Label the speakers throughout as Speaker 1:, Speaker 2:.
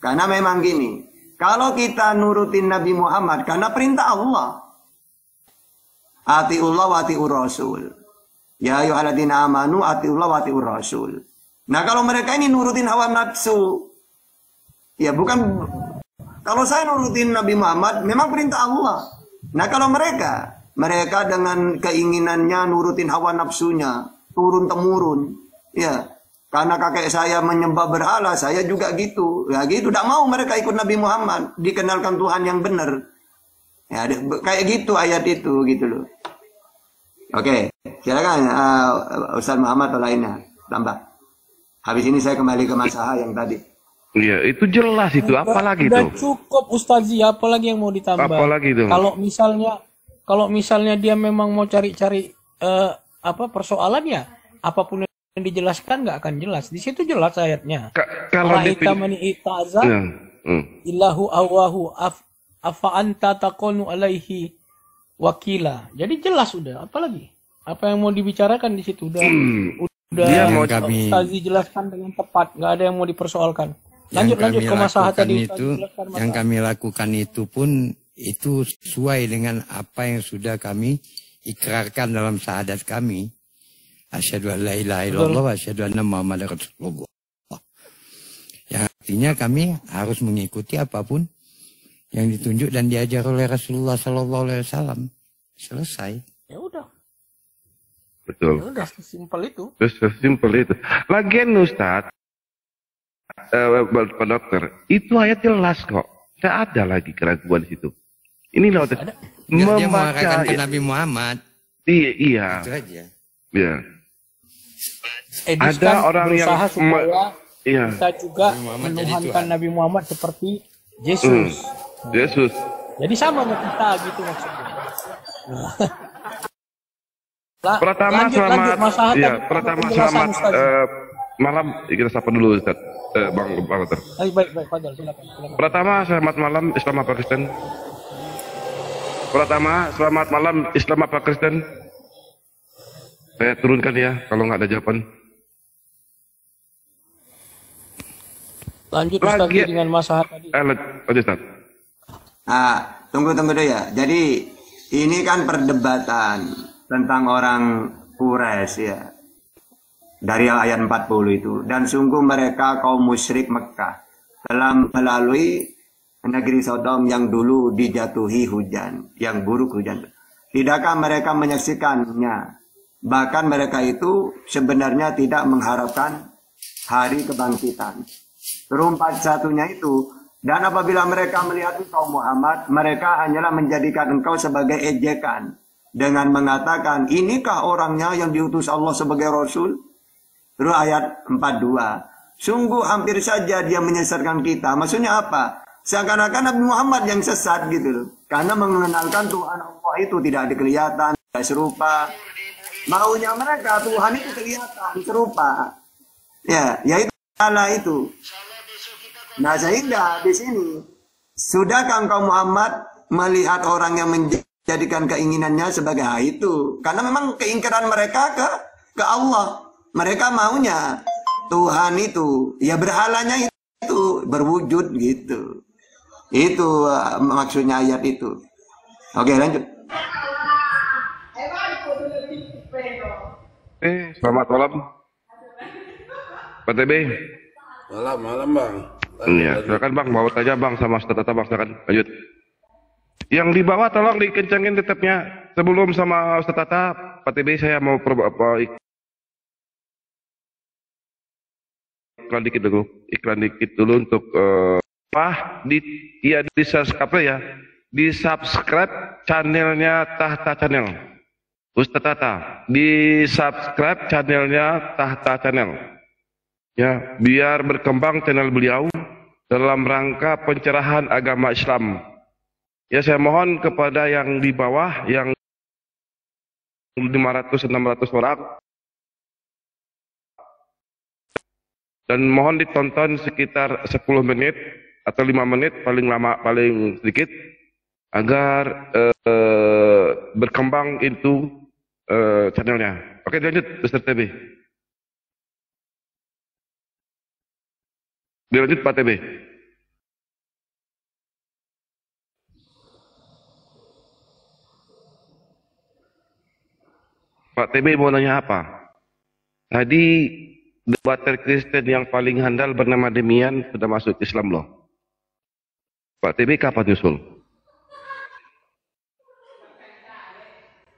Speaker 1: Karena memang gini, kalau kita nurutin Nabi Muhammad karena perintah Allah, atiullah wa atiur rasul. Ya ayyuhalladzina amanu atiullah wa atiur rasul. Nah, kalau mereka ini nurutin hawa nafsu, ya bukan, kalau saya nurutin Nabi Muhammad memang perintah Allah. Nah, kalau mereka dengan keinginannya nurutin hawa nafsunya, turun temurun, ya. Karena kakek saya menyembah berhala, saya juga gitu. Ya gitu, tidak mau mereka ikut Nabi Muhammad, dikenalkan Tuhan yang benar. Ya, kayak gitu ayat itu, gitu loh. Oke, silakan Ustaz Muhammad atau lainnya, tambah. Habis ini saya kembali ke Mas Aha yang tadi.
Speaker 2: Iya, itu jelas itu. Apalagi itu?
Speaker 3: Udah cukup Ustazi, apalagi yang mau ditambah?
Speaker 2: Apalagi itu?
Speaker 3: Kalau misalnya dia memang mau cari-cari persoalannya, apapun yang dijelaskan nggak akan jelas. Di situ jelas ayatnya.
Speaker 2: Kalau
Speaker 3: illahu awahu afa anta takonu alaihi wakila. Jadi jelas udah. Apalagi? Apa yang mau dibicarakan di situ udah Ustazi jelaskan dengan tepat. Nggak ada yang mau dipersoalkan. Lanjut ke masalah tadi.
Speaker 4: Yang kami lakukan itu pun itu sesuai dengan apa yang sudah kami ikrarkan dalam syahadat kami. Asyhadu an la ilaha illallah wa asyhadu anna Muhammadar Rasulullah. Yang artinya kami harus mengikuti apapun yang ditunjuk dan diajar oleh Rasulullah sallallahu alaihi wasallam. Selesai.
Speaker 3: Ya udah.
Speaker 2: Betul.
Speaker 3: Ya udah, sesimpel itu.
Speaker 2: Sesimpel itu. Lagian Ustaz, Pak Dokter, itu ayat jelas kok. Tidak ada lagi keraguan di situ. Ini loh.
Speaker 4: Dia mengarahkan ke Nabi Muhammad.
Speaker 2: Iya.
Speaker 4: Itu aja.
Speaker 2: Iya.
Speaker 3: Ada orang yang kita juga menuhankan Nabi Muhammad seperti Yesus.
Speaker 2: Yesus.
Speaker 3: Jadi sama sama kita gitu maksudnya.
Speaker 2: Pertama selamat malam. Kita sapa dulu Ustaz. Bang Dokter.
Speaker 3: Baik, Fadal, silakan.
Speaker 2: Pertama selamat malam Islam apa Kristen? Selamat malam Islam apa Kristen? Saya turunkan ya kalau nggak ada jawaban.
Speaker 3: Lanjut Ustaz dengan masalah tadi.
Speaker 2: Lanjut Ustaz.
Speaker 1: Tunggu dulu ya. Jadi ini kan perdebatan tentang orang Quraisy ya. Dari ayat 40 itu. Dan sungguh mereka kaum musyrik Mekah telah melalui negeri Sodom yang dulu dijatuhi hujan, yang buruk hujan. Tidakkah mereka menyaksikannya? Bahkan mereka itu sebenarnya tidak mengharapkan hari kebangkitan. Terumpat satunya itu, dan apabila mereka melihat engkau Muhammad, mereka hanyalah menjadikan engkau sebagai ejekan. Dengan mengatakan, inikah orangnya yang diutus Allah sebagai Rasul? Terus ayat 42. Sungguh hampir saja dia menyesatkan kita. Maksudnya apa? Seakan-akan Nabi Muhammad yang sesat gitu loh. Karena mengenalkan Tuhan Allah itu tidak kelihatan, tidak serupa. Maunya mereka Tuhan itu kelihatan, serupa. Ya itu Allah itu. Nah sehingga di sini sudahkah engkau Muhammad melihat orang yang menjadikan keinginannya sebagai itu? Karena memang keingkaran mereka ke Allah. Mereka maunya Tuhan itu, ya berhalanya itu berwujud gitu. Itu maksudnya ayat itu. Oke, lanjut.
Speaker 2: Selamat malam. Pak TB.
Speaker 5: Malam Bang.
Speaker 2: Iya, silakan Bang, bawa aja Bang sama Ustaz Tata Bang, silakan. Lanjut. Yang di bawah tolong dikencangin tetapnya. Sebelum sama Ustaz Tata, Pak TB saya mau iklan dikit dulu untuk di subscribe ya, di subscribe channelnya Tahta Channel Ustaz Tata, di subscribe channelnya Tahta Channel ya, biar berkembang channel beliau dalam rangka pencerahan agama Islam ya. Saya mohon kepada yang di bawah yang 500-600 orang, dan mohon ditonton sekitar 10 menit atau 5 menit paling lama, paling sedikit, agar berkembang itu channelnya. Oke, lanjut Mr. TB. Dilanjut Pak TB. Pak TB mau nanya apa? Tadi debater Kristen yang paling handal bernama Demian sudah masuk Islam loh. Pak TB kapan nyusul?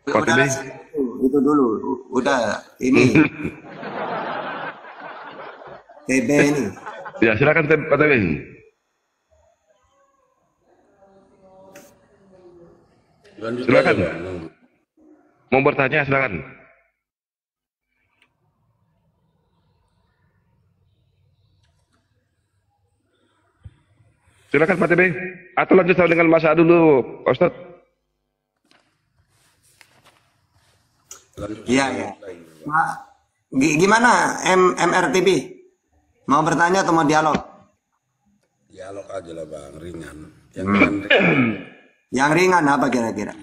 Speaker 2: Pak TB?
Speaker 1: Itu dulu, udah ini. TB ini.
Speaker 2: Ya silakan Pak TB. Silakan. Mau bertanya silakan. Silakan Pak TB. Atau lanjut sama dengan Mas A dulu, Ustaz.
Speaker 1: Iya, ya. Gimana MRTB? Mau bertanya atau mau dialog?
Speaker 5: Dialog aja lah Bang, ringan.
Speaker 1: Yang ringan apa kira-kira?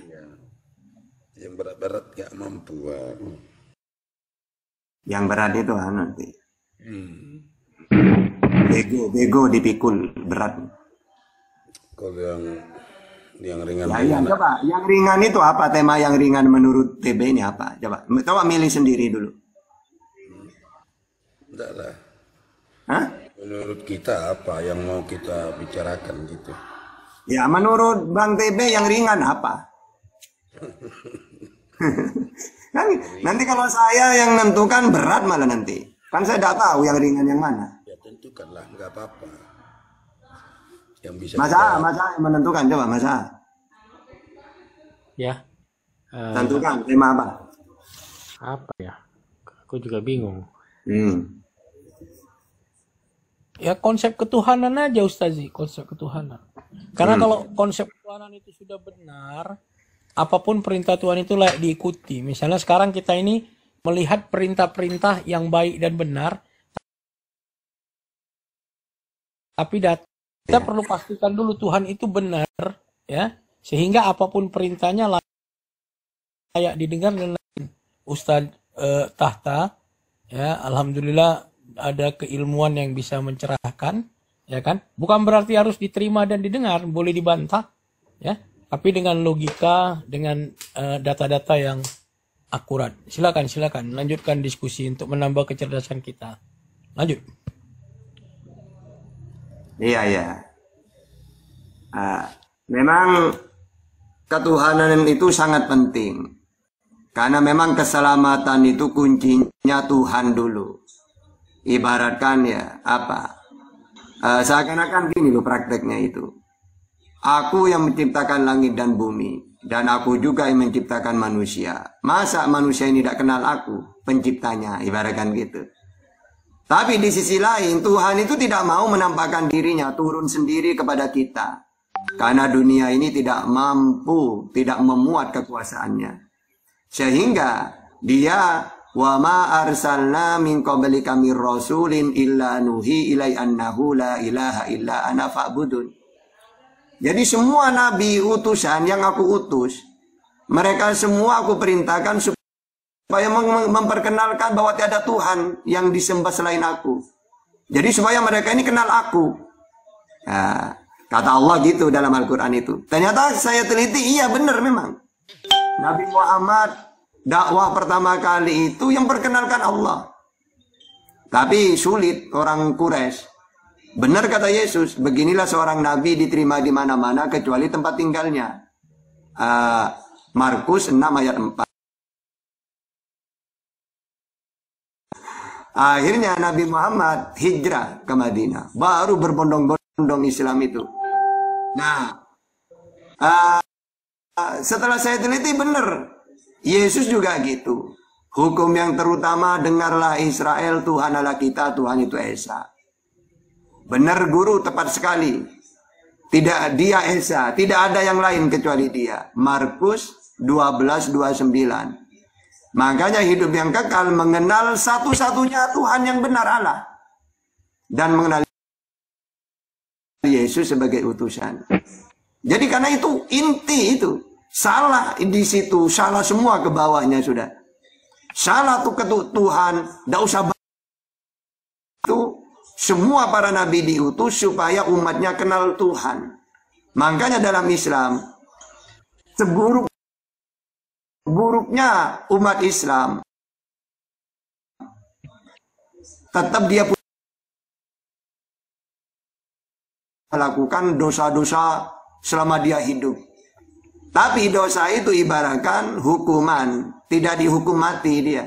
Speaker 5: Yang berat-berat gak mampu Bang.
Speaker 1: Yang berat itu nanti. Bego dipikul berat.
Speaker 5: Kalau yang ringan.
Speaker 1: Ya, iya, coba. Yang ringan itu apa? Tema yang ringan menurut TB ini apa? Coba milih sendiri dulu.
Speaker 5: Enggak lah.
Speaker 1: Hah?
Speaker 5: Menurut kita apa yang mau kita bicarakan gitu?
Speaker 1: Ya, menurut Bang TB yang ringan apa? Kan nanti kalau saya yang nentukan berat malah nanti. Kan saya tidak tahu yang ringan yang mana.
Speaker 5: Ya tentukanlah, nggak apa-apa. Yang bisa
Speaker 1: Masa yang menentukan, coba Masa.
Speaker 3: Ya.
Speaker 1: Tentukan tema apa?
Speaker 3: Apa ya? Aku juga bingung. Ya konsep ketuhanan aja Ustazi, konsep ketuhanan. Karena kalau konsep ketuhanan itu sudah benar, apapun perintah Tuhan itu layak diikuti. Misalnya sekarang kita ini melihat perintah-perintah yang baik dan benar, tapi kita perlu pastikan dulu Tuhan itu benar, ya, sehingga apapun perintahnya layak didengar dan lain. Ustadz Tahta, ya, alhamdulillah ada keilmuan yang bisa mencerahkan, ya kan? Bukan berarti harus diterima dan didengar, boleh dibantah, ya. Tapi dengan logika, dengan data-data yang akurat. Silakan lanjutkan diskusi untuk menambah kecerdasan kita. Lanjut.
Speaker 1: Iya. Memang ketuhanan itu sangat penting. Karena memang keselamatan itu kuncinya Tuhan dulu. Ibaratkan ya apa? Seakan-akan gini loh prakteknya itu. Aku yang menciptakan langit dan bumi. Dan aku juga yang menciptakan manusia. Masa manusia ini tidak kenal aku? Penciptanya, ibaratkan gitu. Tapi di sisi lain, Tuhan itu tidak mau menampakkan dirinya turun sendiri kepada kita. Karena dunia ini tidak mampu, tidak memuat kekuasaannya. Sehingga dia, wa ma arsalna min qablika mir rasulin illa nuhi ilai annahu la ilaha illa ana fa'budun. Jadi semua nabi utusan yang aku utus, mereka semua aku perintahkan supaya memperkenalkan bahwa tiada Tuhan yang disembah selain aku. Jadi supaya mereka ini kenal aku. Nah, kata Allah gitu dalam Al-Quran itu. Ternyata saya teliti, iya benar memang. Nabi Muhammad dakwah pertama kali itu yang perkenalkan Allah. Tapi sulit orang Quraisy. Benar kata Yesus, beginilah seorang nabi diterima di mana-mana kecuali tempat tinggalnya. Markus 6 ayat 4. Akhirnya Nabi Muhammad hijrah ke Madinah. Baru berbondong-bondong Islam itu. Nah, setelah saya teliti benar. Yesus juga gitu. Hukum yang terutama, dengarlah Israel, Tuhan Allah kita, Tuhan itu Esa. Benar guru, tepat sekali. Tidak dia Esa, tidak ada yang lain kecuali dia. Markus 12:29. Makanya hidup yang kekal mengenal satu-satunya Tuhan yang benar Allah. Dan mengenal Yesus sebagai utusan. Jadi karena itu inti itu. Salah di situ, salah semua ke bawahnya sudah. Salah tuh ke Tuhan, tidak usah itu. Semua para nabi diutus supaya umatnya kenal Tuhan. Makanya dalam Islam, seburuk buruknya umat Islam, tetap dia melakukan dosa-dosa selama dia hidup. Tapi dosa itu ibaratkan hukuman, tidak dihukum mati dia.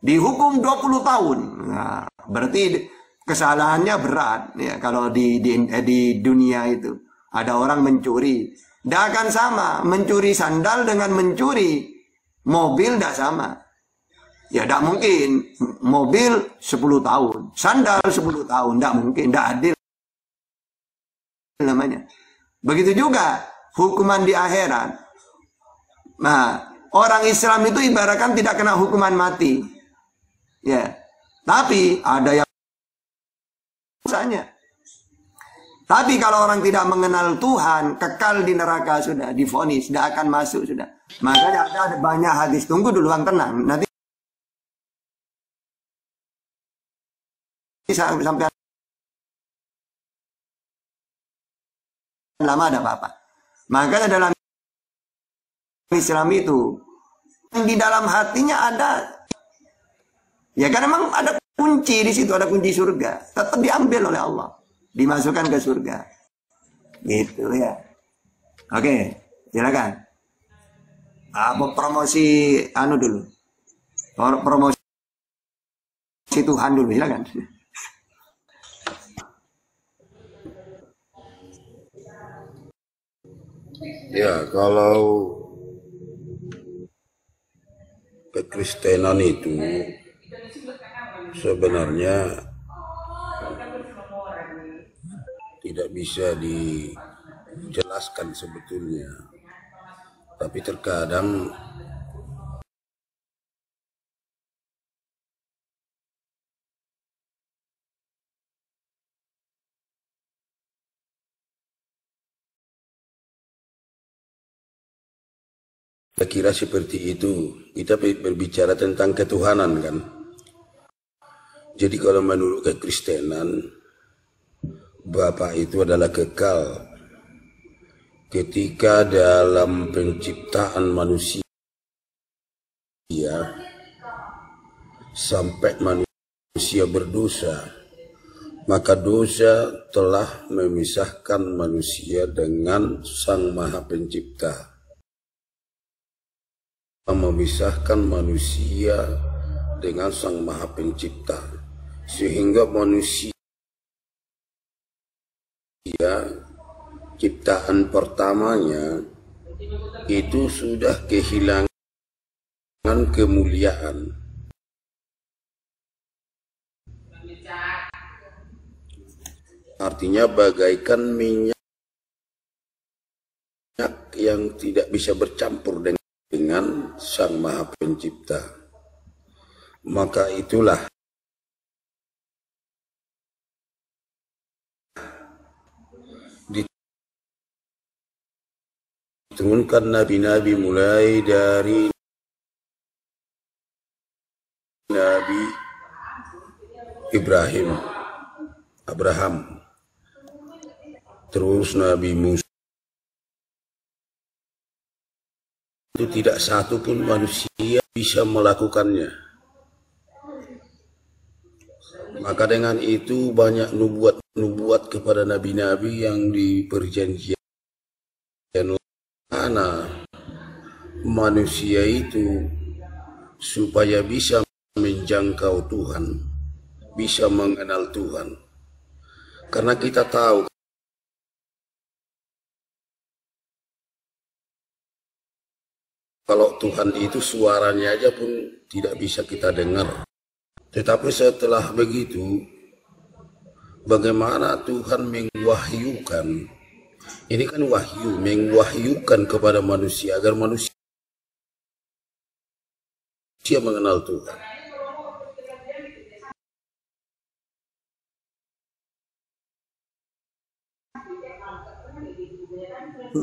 Speaker 1: Dihukum 20 tahun. Nah, berarti kesalahannya berat ya. Kalau di dunia itu ada orang mencuri, tidak akan sama. Mencuri sandal dengan mencuri mobil tidak sama. Ya tidak mungkin. Mobil 10 tahun, sandal 10 tahun, tidak mungkin, tidak adil namanya. Begitu juga hukuman di akhirat. Nah, orang Islam itu ibaratkan tidak kena hukuman mati. Ya. Tapi ada yang misalnya. Tapi kalau orang tidak mengenal Tuhan, kekal di neraka sudah, divonis, tidak akan masuk sudah. Makanya ada banyak hadis. Tunggu dulu, Bang, tenang. Nanti sampai lama ada apa-apa. Makanya dalam Islam itu di dalam hatinya ada, ya kan memang ada kunci di situ, ada kunci surga, tetap diambil oleh Allah, dimasukkan ke surga, gitu ya. Oke, silakan. Promosi anu dulu, promosi Tuhan dulu, silakan.
Speaker 5: Ya, kalau kekristenan itu sebenarnya tidak bisa dijelaskan sebetulnya, tapi terkadang saya kira seperti itu. Kita berbicara tentang ketuhanan kan. Jadi kalau menurut kekristenan, Bapa itu adalah kekal. Ketika dalam penciptaan manusia sampai manusia berdosa, maka dosa telah memisahkan manusia dengan Sang Maha Pencipta. Memisahkan manusia dengan Sang Maha Pencipta, sehingga manusia ciptaan pertamanya itu sudah kehilangan kemuliaan. Artinya bagaikan minyak yang tidak bisa bercampur dengan Sang Maha Pencipta. Maka itulah diturunkan nabi-nabi, mulai dari Nabi Abraham, terus Nabi Musa. Itu tidak satu pun manusia bisa melakukannya. Maka dengan itu banyak nubuat kepada nabi-nabi yang di perjanjian lama manusia itu supaya bisa menjangkau Tuhan, bisa mengenal Tuhan. Karena kita tahu kalau Tuhan itu suaranya aja pun tidak bisa kita dengar. Tetapi setelah begitu, bagaimana Tuhan mengwahyukan? Ini kan wahyu, mengwahyukan kepada manusia agar manusia mengenal Tuhan.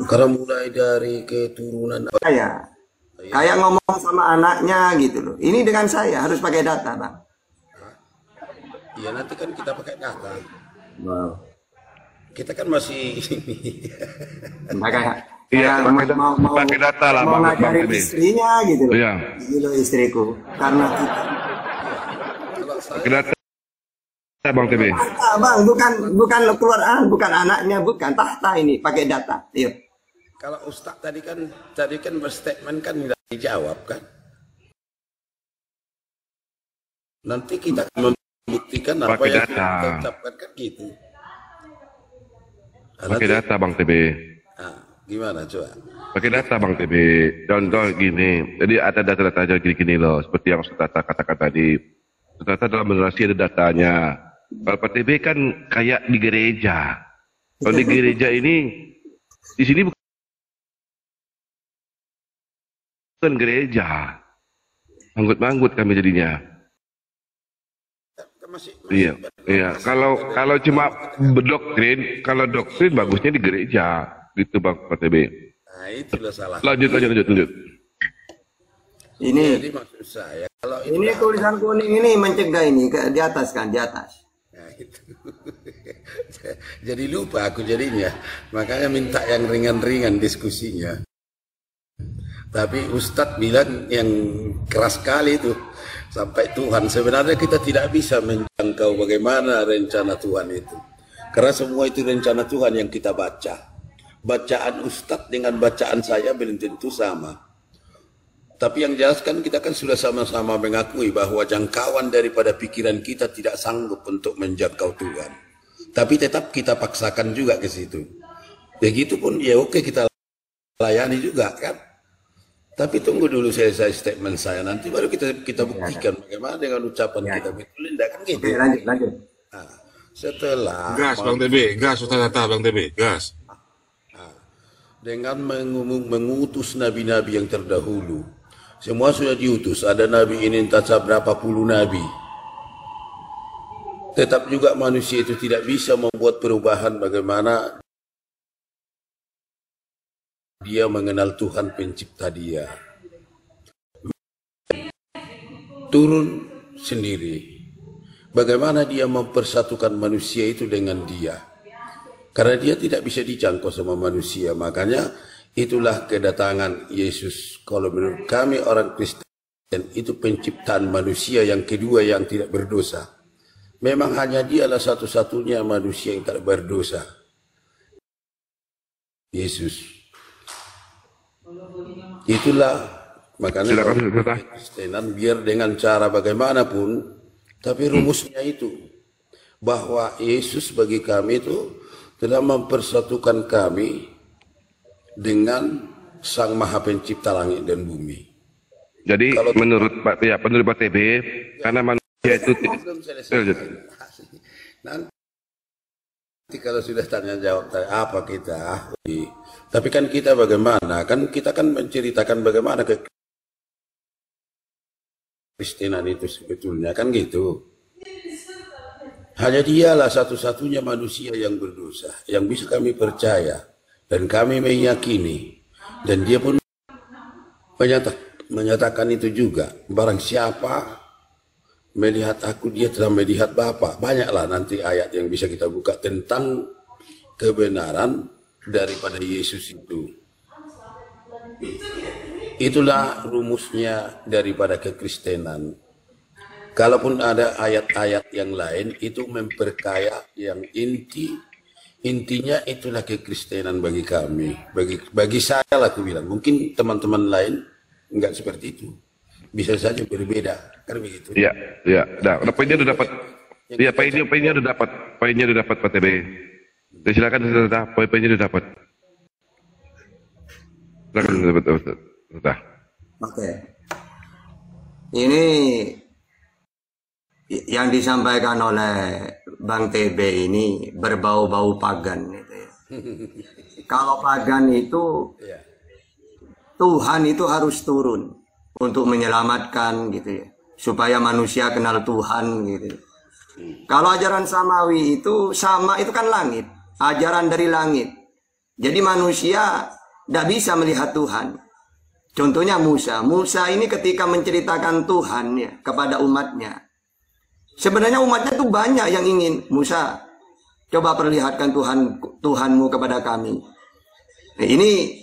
Speaker 5: Karena mulai dari keturunan
Speaker 1: kayak ngomong sama anaknya gitu loh. Ini dengan saya harus pakai data, Bang.
Speaker 5: Iya, nanti kan kita pakai data.
Speaker 1: Wow.
Speaker 5: Kita kan masih
Speaker 1: Nah,
Speaker 2: Iya, pakai data lah
Speaker 1: mau
Speaker 2: Bang
Speaker 1: ngajarin
Speaker 2: TB.
Speaker 1: istrinya gitu loh.
Speaker 2: Iya.
Speaker 1: Gitu istriku. Karena kita
Speaker 2: Pakai data Bang TB.
Speaker 1: tahta, Bang, bukan keluar bukan anaknya, bukan tahta ini, pakai data. Yuk.
Speaker 5: Kalau Ustaz tadi kan berstatement kan tidak dijawab kan. Nanti kita akan membuktikan apa
Speaker 2: Pakai
Speaker 5: yang
Speaker 2: data.
Speaker 5: kita ucapkan kan gitu.
Speaker 2: Pakai data Bang TB.
Speaker 5: Gimana coba?
Speaker 2: Pakai data Bang TB. Contoh gini. Jadi ada data-data gini loh. Seperti yang Ustaz katakan tadi. Ternyata dalam generasi ada datanya. Kalau Pak TB kan kayak di gereja. Kalau di gereja ini, di sini bukan gereja. Manggut-manggut kami jadinya. Iya, iya. Kalau cuma berdoktrin, kalau doktrin bagusnya di gereja, gitu Bang Pak TB.
Speaker 5: Nah, itulah salah.
Speaker 2: Lanjut.
Speaker 1: Ini
Speaker 5: Jadi maksud saya kalau
Speaker 1: ini tulisan kuning ini mencegah ini di atas kan, di atas.
Speaker 5: Nah, itu. Jadi lupa aku jadinya. Makanya minta yang ringan-ringan diskusinya. Tapi Ustadz bilang yang keras sekali itu. Sampai Tuhan. Sebenarnya kita tidak bisa menjangkau bagaimana rencana Tuhan itu. Karena semua itu rencana Tuhan yang kita baca. Bacaan Ustadz dengan bacaan saya belum tentu sama. Tapi yang jelas kan kita kan sudah sama-sama mengakui bahwa jangkauan daripada pikiran kita tidak sanggup untuk menjangkau Tuhan. Tapi tetap kita paksakan juga ke situ. Begitupun ya oke kita layani juga kan. Tapi tunggu dulu selesai statement saya, nanti baru kita buktikan bagaimana dengan ucapan kita. Betul tidak kan gitu?
Speaker 1: Oke, lanjut.
Speaker 5: Nah, setelah
Speaker 6: Gas Bang TB, gas Ustaz Bang TB, gas.
Speaker 5: dengan mengutus nabi-nabi yang terdahulu, semua sudah diutus. Ada nabi ini entah berapa puluh nabi. Tetap juga manusia itu tidak bisa membuat perubahan bagaimana dia mengenal Tuhan pencipta dia. Turun sendiri. Bagaimana dia mempersatukan manusia itu dengan dia. Karena dia tidak bisa dijangkau sama manusia. Makanya itulah kedatangan Yesus. Kalau menurut kami orang Kristen itu penciptaan manusia yang kedua yang tidak berdosa. Memang hanya dialah satu-satunya manusia yang tidak berdosa. Yesus. Itulah makanya Kristenan biar dengan cara bagaimanapun, tapi rumusnya itu bahwa Yesus bagi kami itu telah mempersatukan kami dengan Sang Maha Pencipta langit dan bumi.
Speaker 2: Jadi
Speaker 5: Kalau
Speaker 2: menurut Pak TB, karena manusia itu
Speaker 5: nanti kalau sudah tanya jawab apa kita, tapi kan kita bagaimana? Kan kita kan menceritakan bagaimana Kristenan itu sebetulnya kan gitu. Hanya dialah satu-satunya manusia yang berdosa, yang bisa kami percaya dan kami meyakini, dan dia pun menyatakan itu juga. Barang siapa melihat aku, dia telah melihat Bapa. Banyaklah nanti ayat yang bisa kita buka tentang kebenaran daripada Yesus itu. Itulah rumusnya daripada kekristenan. Kalaupun ada ayat-ayat yang lain, itu memperkaya yang intinya itulah kekristenan bagi kami. Bagi saya lah aku bilang. Mungkin teman-teman lain enggak seperti itu. Bisa saja berbeda, kan begitu?
Speaker 2: Iya. Nah, poinnya udah dapat. Iya, poinnya udah dapat. Poinnya udah dapat Pak TB. Silakan poinnya udah dapat. Silakan sudah.
Speaker 1: Oke. Ini yang disampaikan oleh Bang TB ini berbau-bau pagan gitu ya. Kalau pagan itu Tuhan itu harus turun untuk menyelamatkan gitu ya, supaya manusia kenal Tuhan gitu. Kalau ajaran samawi itu sama, itu kan langit, ajaran dari langit. Jadi manusia tidak bisa melihat Tuhan. Contohnya Musa ini ketika menceritakan Tuhan ya kepada umatnya. Sebenarnya umatnya tuh banyak yang ingin, Musa coba perlihatkan Tuhanmu kepada kami. Nah, ini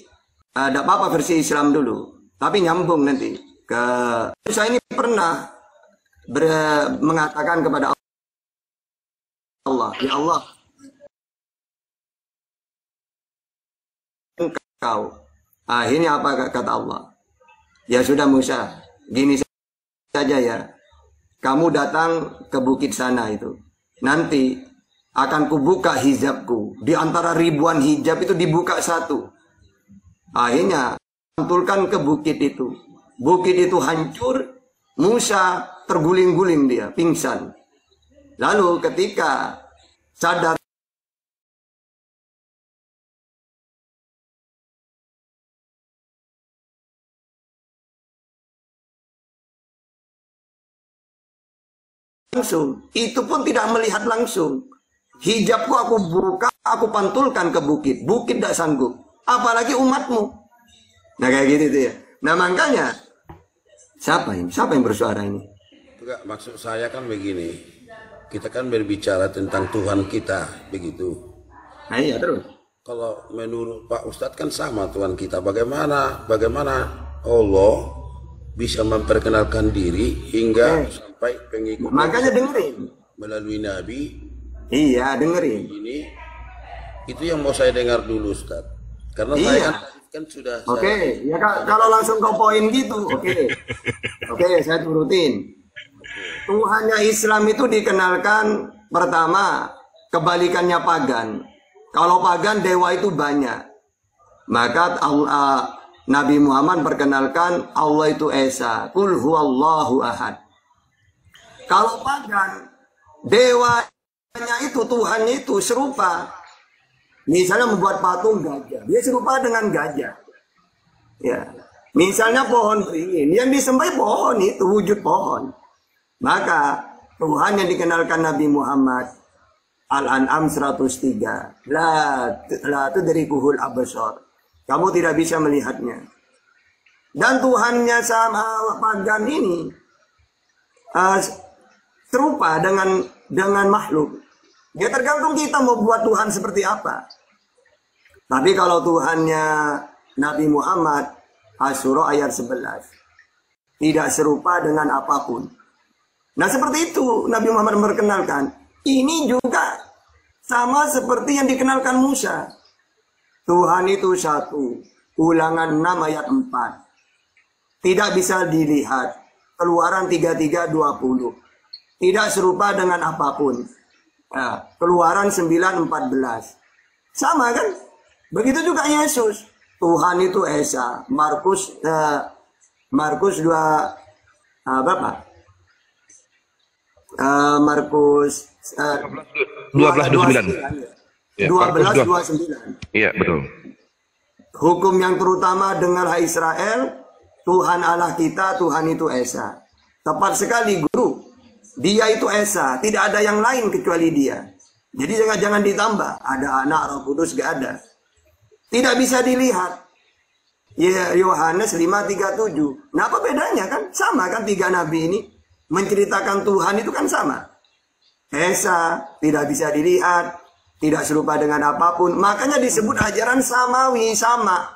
Speaker 1: Ada apa-apa versi Islam dulu, tapi nyambung nanti ke. Saya ini pernah mengatakan kepada Allah, ya Allah, engkau. Akhirnya apa kata Allah? Ya sudah Musa, gini saja ya. Kamu datang ke bukit sana itu. Nanti akan kubuka hijabku. Di antara ribuan hijab itu dibuka satu. Akhirnya pantulkan ke bukit itu. Bukit itu hancur. Musa terguling-guling dia, pingsan. Lalu ketika sadar langsung, itu pun tidak melihat langsung. Hijabku aku buka, aku pantulkan ke bukit. Bukit tidak sanggup. Apalagi umatmu. Nah kayak gitu tuh ya. Nah makanya siapa yang bersuara ini?
Speaker 5: Enggak, maksud saya kan begini. Kita kan berbicara tentang Tuhan kita, begitu.
Speaker 1: Nah iya terus.
Speaker 5: Kalau menurut Pak Ustadz kan sama Tuhan kita. Bagaimana Allah bisa memperkenalkan diri hingga sampai pengikut.
Speaker 1: Makanya dengerin.
Speaker 5: Melalui Nabi.
Speaker 1: Iya dengerin.
Speaker 5: Ini itu yang mau saya dengar dulu Ustadz. Karena
Speaker 1: iya.
Speaker 5: saya kan sudah.
Speaker 1: Oke, ya kalau langsung ke poin gitu, oke, saya turutin. Tuhannya Islam itu dikenalkan pertama kebalikannya pagan. Kalau pagan dewa itu banyak, maka Nabi Muhammad perkenalkan Allah itu Esa, Qul huwallahu ahad. Kalau pagan dewanya itu Tuhannya itu serupa. Misalnya membuat patung gajah, dia serupa dengan gajah. Ya, misalnya pohon beringin, yang disembah pohon itu wujud pohon. Maka Tuhan yang dikenalkan Nabi Muhammad Al-An'am 103. La tudrikuhul absar. Kamu tidak bisa melihatnya. Dan Tuhannya sama pagan ini serupa dengan makhluk. Ya tergantung kita mau buat Tuhan seperti apa. Tapi kalau Tuhannya Nabi Muhammad, Asy-Syura ayat 11, tidak serupa dengan apapun. Nah seperti itu Nabi Muhammad memperkenalkan. Ini juga sama seperti yang dikenalkan Musa. Tuhan itu satu. Ulangan 6 ayat 4. Tidak bisa dilihat. Keluaran 33:20. Tidak serupa dengan apapun. Nah, Keluaran 9:14. Sama kan? Begitu juga Yesus. Tuhan itu Esa. Markus 2 berapa? Markus
Speaker 2: 12:29.
Speaker 1: 12:29.
Speaker 2: Iya, betul.
Speaker 1: Hukum yang terutama dengarlah Israel, Tuhan Allah kita, Tuhan itu Esa. Tepat sekali guru. Dia itu Esa, tidak ada yang lain kecuali dia. Jadi jangan ditambah, ada anak Roh Kudus gak ada. Tidak bisa dilihat. Ya, Yohanes 5:37. Nah apa bedanya kan? Sama kan tiga nabi ini menceritakan Tuhan itu kan sama. Esa tidak bisa dilihat, tidak serupa dengan apapun. Makanya disebut ajaran samawi, sama.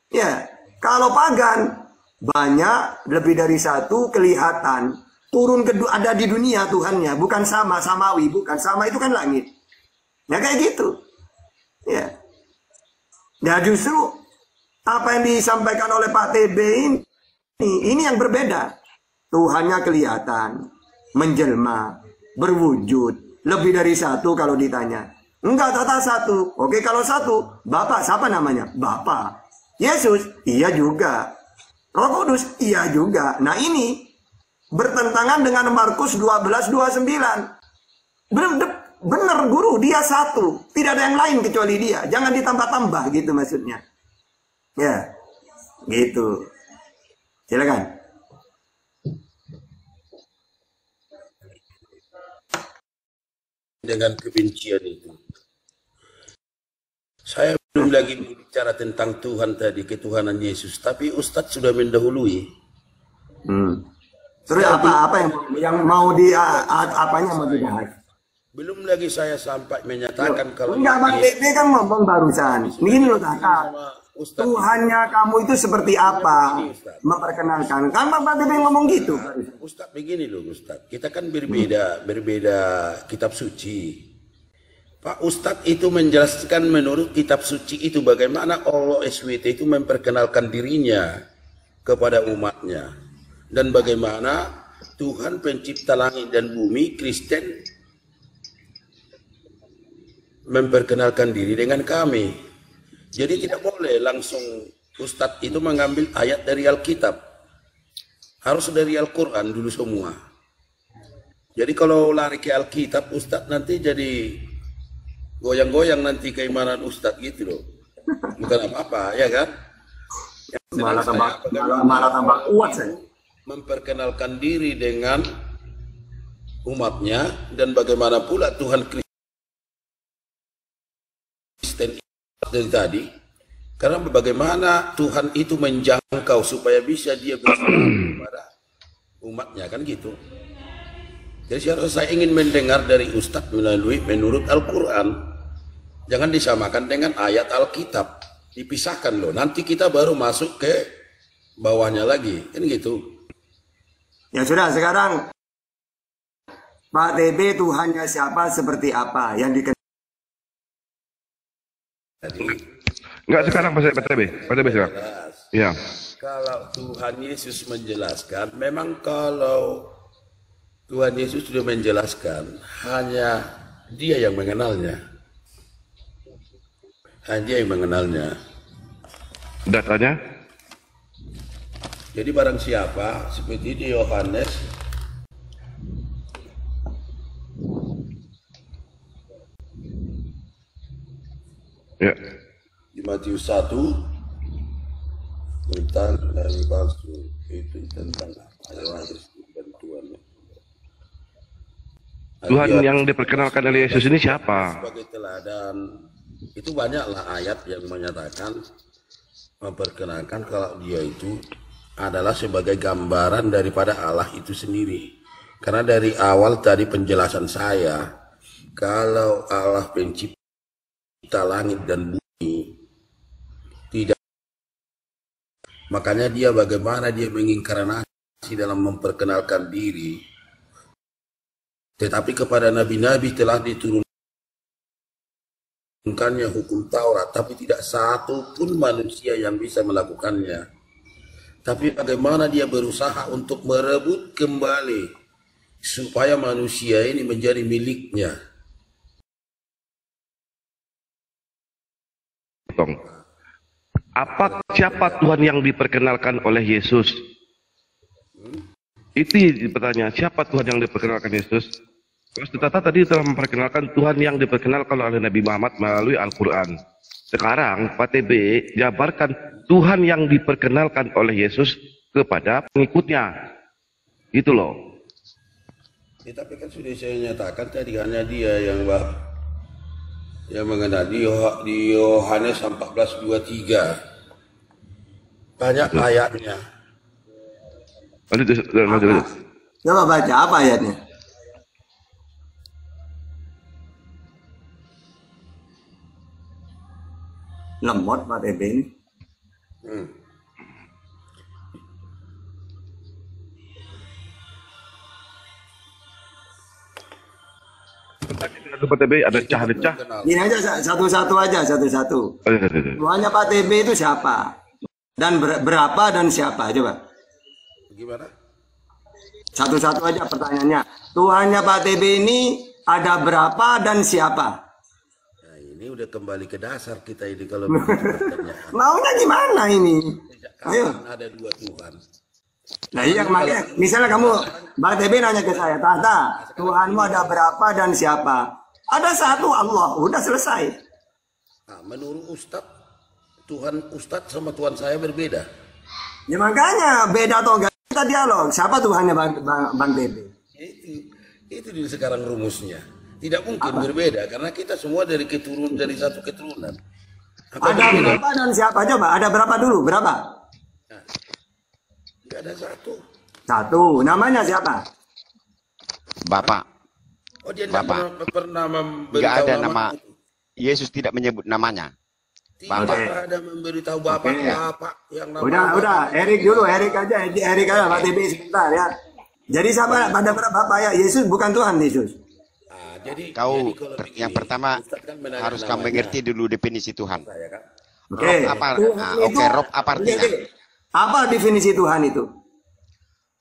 Speaker 1: Ya, kalau pagan banyak, lebih dari satu kelihatan. Turun kedua ada di dunia Tuhannya, bukan sama, samawi, bukan sama itu kan langit. Ya kayak gitu. Ya. Nah justru apa yang disampaikan oleh Pak TB ini yang berbeda. Tuhannya kelihatan, menjelma, berwujud, lebih dari satu kalau ditanya. Enggak, tata satu. Oke, kalau satu, Bapak siapa namanya? Bapak. Yesus, iya juga. Roh Kudus, iya juga. Nah ini bertentangan dengan Markus 12:29. Benar guru, dia satu. Tidak ada yang lain kecuali dia. Jangan ditambah-tambah gitu maksudnya. Ya, gitu. Silakan.
Speaker 5: Dengan kebencian itu. Saya belum lagi bicara tentang Tuhan tadi, ketuhanan Yesus. Tapi Ustadz sudah mendahului.
Speaker 1: Terus apa yang mau apanya mau dibahas?
Speaker 5: Belum lagi saya sampai menyatakan kalau
Speaker 1: enggak, Bang Dede kan ngomong barusan. Ini lo kakak. Tuhannya kamu itu seperti apa? Memperkenalkan. Kan Pak TB ngomong gitu.
Speaker 5: Ustaz begini loh Ustaz. Kita kan berbeda kitab suci. Pak Ustadz itu menjelaskan menurut kitab suci itu bagaimana Allah SWT itu memperkenalkan dirinya kepada umatnya. Dan bagaimana Tuhan pencipta langit dan bumi Kristen memperkenalkan diri dengan kami. Jadi tidak boleh langsung Ustadz itu mengambil ayat dari Alkitab. Harus dari Al-Quran dulu semua. Jadi kalau lari ke Alkitab Ustadz nanti jadi goyang-goyang nanti keimanan Ustadz gitu loh. Bukan apa-apa, ya kan?
Speaker 1: Malah tambah kuat saya.
Speaker 5: Memperkenalkan diri dengan umatnya dan bagaimana pula Tuhan Kristen dari tadi. Karena bagaimana Tuhan itu menjangkau supaya bisa dia bersalam kepada umatnya, kan gitu. Jadi saya ingin mendengar dari Ustadz menurut Al-Quran. Jangan disamakan dengan ayat Alkitab. Dipisahkan loh. Nanti kita baru masuk ke bawahnya lagi. Kan gitu.
Speaker 1: Ya sudah, sekarang Pak TB Tuhannya siapa, seperti apa yang dikenal?
Speaker 2: Enggak sekarang Pak TB. Pak TB sekarang. Iya.
Speaker 5: Kalau Tuhan Yesus menjelaskan, memang kalau Tuhan Yesus sudah menjelaskan, hanya Dia yang mengenalnya. Hanya Dia yang mengenalnya.
Speaker 2: Datanya?
Speaker 5: Jadi barang siapa seperti di Yohanes
Speaker 2: ya.
Speaker 5: Di Matius 1 tentang nabi palsu itu tentang bantuan.
Speaker 2: Tuhan yang diperkenalkan oleh Yesus ini siapa?
Speaker 5: Sebagai teladan. Itu banyaklah ayat yang menyatakan memperkenalkan kalau Dia itu adalah sebagai gambaran daripada Allah itu sendiri. Karena dari awal tadi penjelasan saya, kalau Allah pencipta langit dan bumi, tidak, makanya Dia bagaimana Dia menginkarnasi dalam memperkenalkan diri. Tetapi kepada nabi-nabi telah diturunkannya hukum Taurat, tapi tidak satu pun manusia yang bisa melakukannya. Tapi bagaimana Dia berusaha untuk merebut kembali supaya manusia ini menjadi miliknya.
Speaker 2: Siapa Tuhan yang diperkenalkan oleh Yesus? Itu pertanyaan, siapa Tuhan yang diperkenalkan Yesus? Ustaz tadi telah memperkenalkan Tuhan yang diperkenalkan oleh Nabi Muhammad melalui Al-Quran. Sekarang Pak TB jabarkan Tuhan yang diperkenalkan oleh Yesus kepada pengikutnya. Itu loh.
Speaker 5: Ya, tapi kan sudah saya nyatakan tadi hanya Dia yang mengenal di Yohanes 14:23. Banyak ayatnya.
Speaker 2: Lanjut.
Speaker 1: Coba baca apa ayatnya? Lemot Pak TB ini.
Speaker 2: Pak TB ada cah.
Speaker 1: Ini aja satu-satu aja, satu-satu. Tuhannya Pak TB itu siapa? Dan berapa dan siapa? Coba.
Speaker 5: Gimana?
Speaker 1: Satu-satu aja pertanyaannya. Tuhannya Pak TB ini ada berapa dan siapa?
Speaker 5: Ini udah kembali ke dasar kita ini kalau pertanyaan.
Speaker 1: Maunya gimana ini? Ayo.
Speaker 5: Ada dua Tuhan.
Speaker 1: Nah iya makanya, misalnya kamu, Mbak TB nanya ke saya, Tahta, Tuhanmu ada berapa dan siapa? Ada satu Allah, udah selesai.
Speaker 5: Nah, menurut Ustadz, Tuhan Ustadz sama Tuhan saya berbeda.
Speaker 1: Ya makanya, beda atau enggak, kita dialog. Siapa Tuhannya Bang TB?
Speaker 5: Itu di sekarang rumusnya. Tidak mungkin berbeda karena kita semua dari satu keturunan.
Speaker 1: Ada berapa dan siapa? Coba, ada berapa dulu? Berapa?
Speaker 5: Nah, tidak ada satu.
Speaker 1: Satu. Namanya siapa?
Speaker 7: Bapak.
Speaker 5: Oh, dia
Speaker 7: Bapak.
Speaker 5: pernah
Speaker 7: Tidak ada nama. Yesus tidak menyebut namanya.
Speaker 5: Tidak ada memberitahu bapak-bapak yang namanya.
Speaker 1: Udah, Erik dulu, Erik aja, Pak TB sebentar ya. Jadi siapa pada bapak ya? Yesus bukan Tuhan Yesus.
Speaker 7: Jadi yang pertama kan harus kamu mengerti dulu definisi Tuhan.
Speaker 1: Oke.
Speaker 7: Rob apa artinya?
Speaker 1: Apa definisi Tuhan itu?